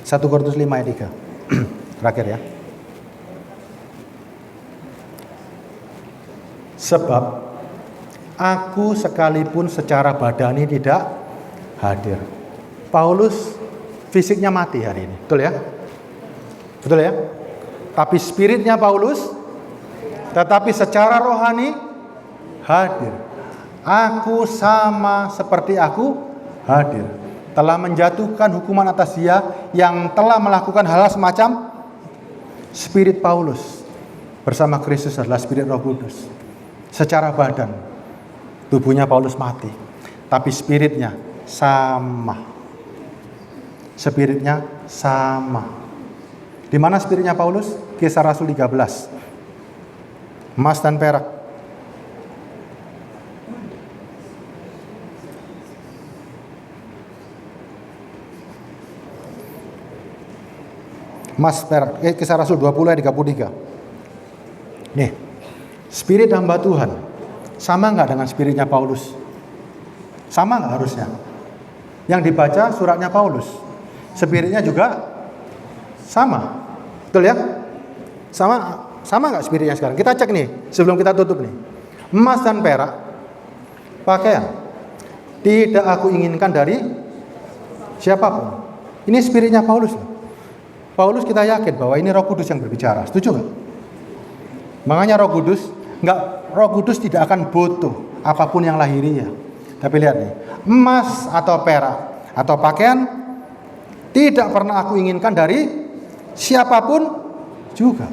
1 Korintus 5 ayat 3. Terakhir ya. Sebab aku sekalipun secara badani tidak hadir. Paulus fisiknya mati hari ini. Betul ya? Betul ya? Tapi spiritnya Paulus tetapi secara rohani hadir. Aku sama seperti aku hadir. Telah menjatuhkan hukuman atas dia yang telah melakukan hal semacam. Spirit Paulus bersama Kristus adalah spirit Roh Kudus. Secara badan tubuhnya Paulus mati, tapi spiritnya sama. Spiritnya sama. Di mana spiritnya Paulus? Kisah Rasul 13. Emas dan perak. Emas perak. Kisah Rasul 20 ayat 33. Nih, spirit hamba Tuhan sama nggak dengan spiritnya Paulus? Sama nggak harusnya? Yang dibaca suratnya Paulus, spiritnya juga sama. Betul ya? Sama nggak spiritnya sekarang? Kita cek nih sebelum kita tutup nih. Emas dan perak, pakaian, tidak aku inginkan dari siapapun. Ini spiritnya Paulus. Paulus kita yakin bahwa ini Roh Kudus yang berbicara. Setuju nggak? Makanya Roh Kudus tidak akan butuh apapun yang lahiriah. Tapi lihat nih, emas atau perak atau pakaian tidak pernah aku inginkan dari siapapun juga.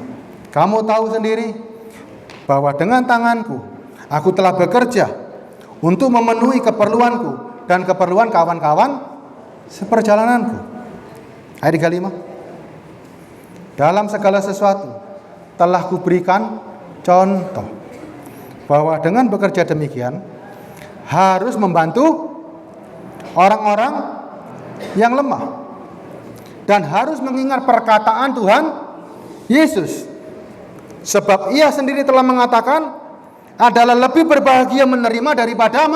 Kamu tahu sendiri bahwa dengan tanganku aku telah bekerja untuk memenuhi keperluanku dan keperluan kawan-kawan seperjalananku. Ayat 35. Dalam segala sesuatu telah kuberikan contoh bahwa dengan bekerja demikian harus membantu orang-orang yang lemah dan harus mengingat perkataan Tuhan Yesus, sebab ia sendiri telah mengatakan adalah lebih berbahagia menerima daripada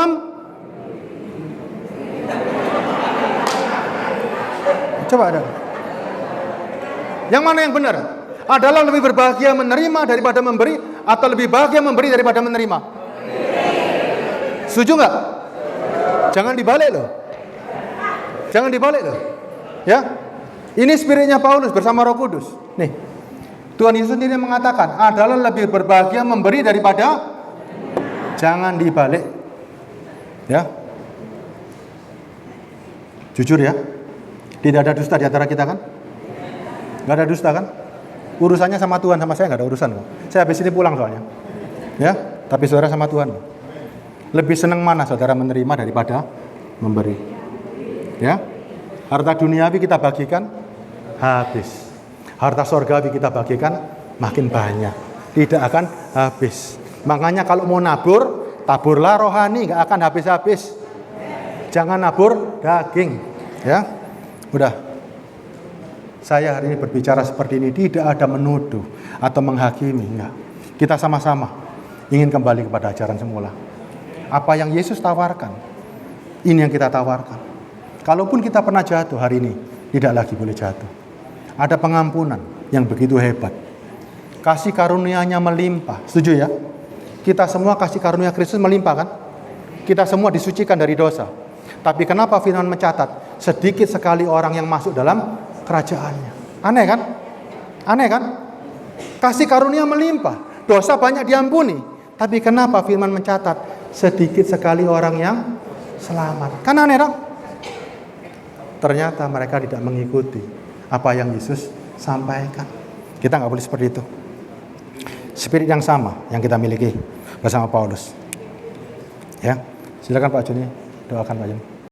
Coba ada. Yang mana yang benar? Adalah lebih berbahagia menerima daripada memberi, atau lebih bahagia memberi daripada menerima? Setuju nggak? Jangan dibalik loh. Jangan dibalik loh. Ya. Ini spiritnya Paulus bersama Roh Kudus. Nih. Tuhan Yesus sendiri mengatakan adalah lebih berbahagia memberi daripada, jangan dibalik. Ya. Jujur ya. Tidak ada dusta di antara kita kan? Nggak ada dusta kan? Urusannya sama Tuhan, sama saya nggak ada urusan kok. Saya habis ini pulang soalnya. Ya, tapi saudara sama Tuhan. Lebih senang mana saudara menerima daripada memberi? Ya, harta duniawi kita bagikan habis. Harta sorgawi kita bagikan makin banyak. Tidak akan habis. Makanya kalau mau nabur, taburlah rohani, nggak akan habis-habis. Jangan nabur daging. Ya, udah. Saya hari ini berbicara seperti ini tidak ada menuduh atau menghakimi, enggak. Kita sama-sama ingin kembali kepada ajaran semula. Apa yang Yesus tawarkan, ini yang kita tawarkan. Kalaupun kita pernah jatuh hari ini, tidak lagi boleh jatuh. Ada pengampunan yang begitu hebat. Kasih karunia-Nya melimpah. Setuju ya? Kita semua kasih karunia Kristus melimpah kan? Kita semua disucikan dari dosa. Tapi kenapa firman mencatat sedikit sekali orang yang masuk dalam kerajaannya? Aneh kan? Aneh kan? Kasih karunia melimpah, dosa banyak diampuni. Tapi kenapa firman mencatat sedikit sekali orang yang selamat? Kan aneh dong? Ternyata mereka tidak mengikuti apa yang Yesus sampaikan. Kita nggak boleh seperti itu. Spirit yang sama yang kita miliki bersama Paulus. Ya, silakan Pak Joni, doakan Pak Joni.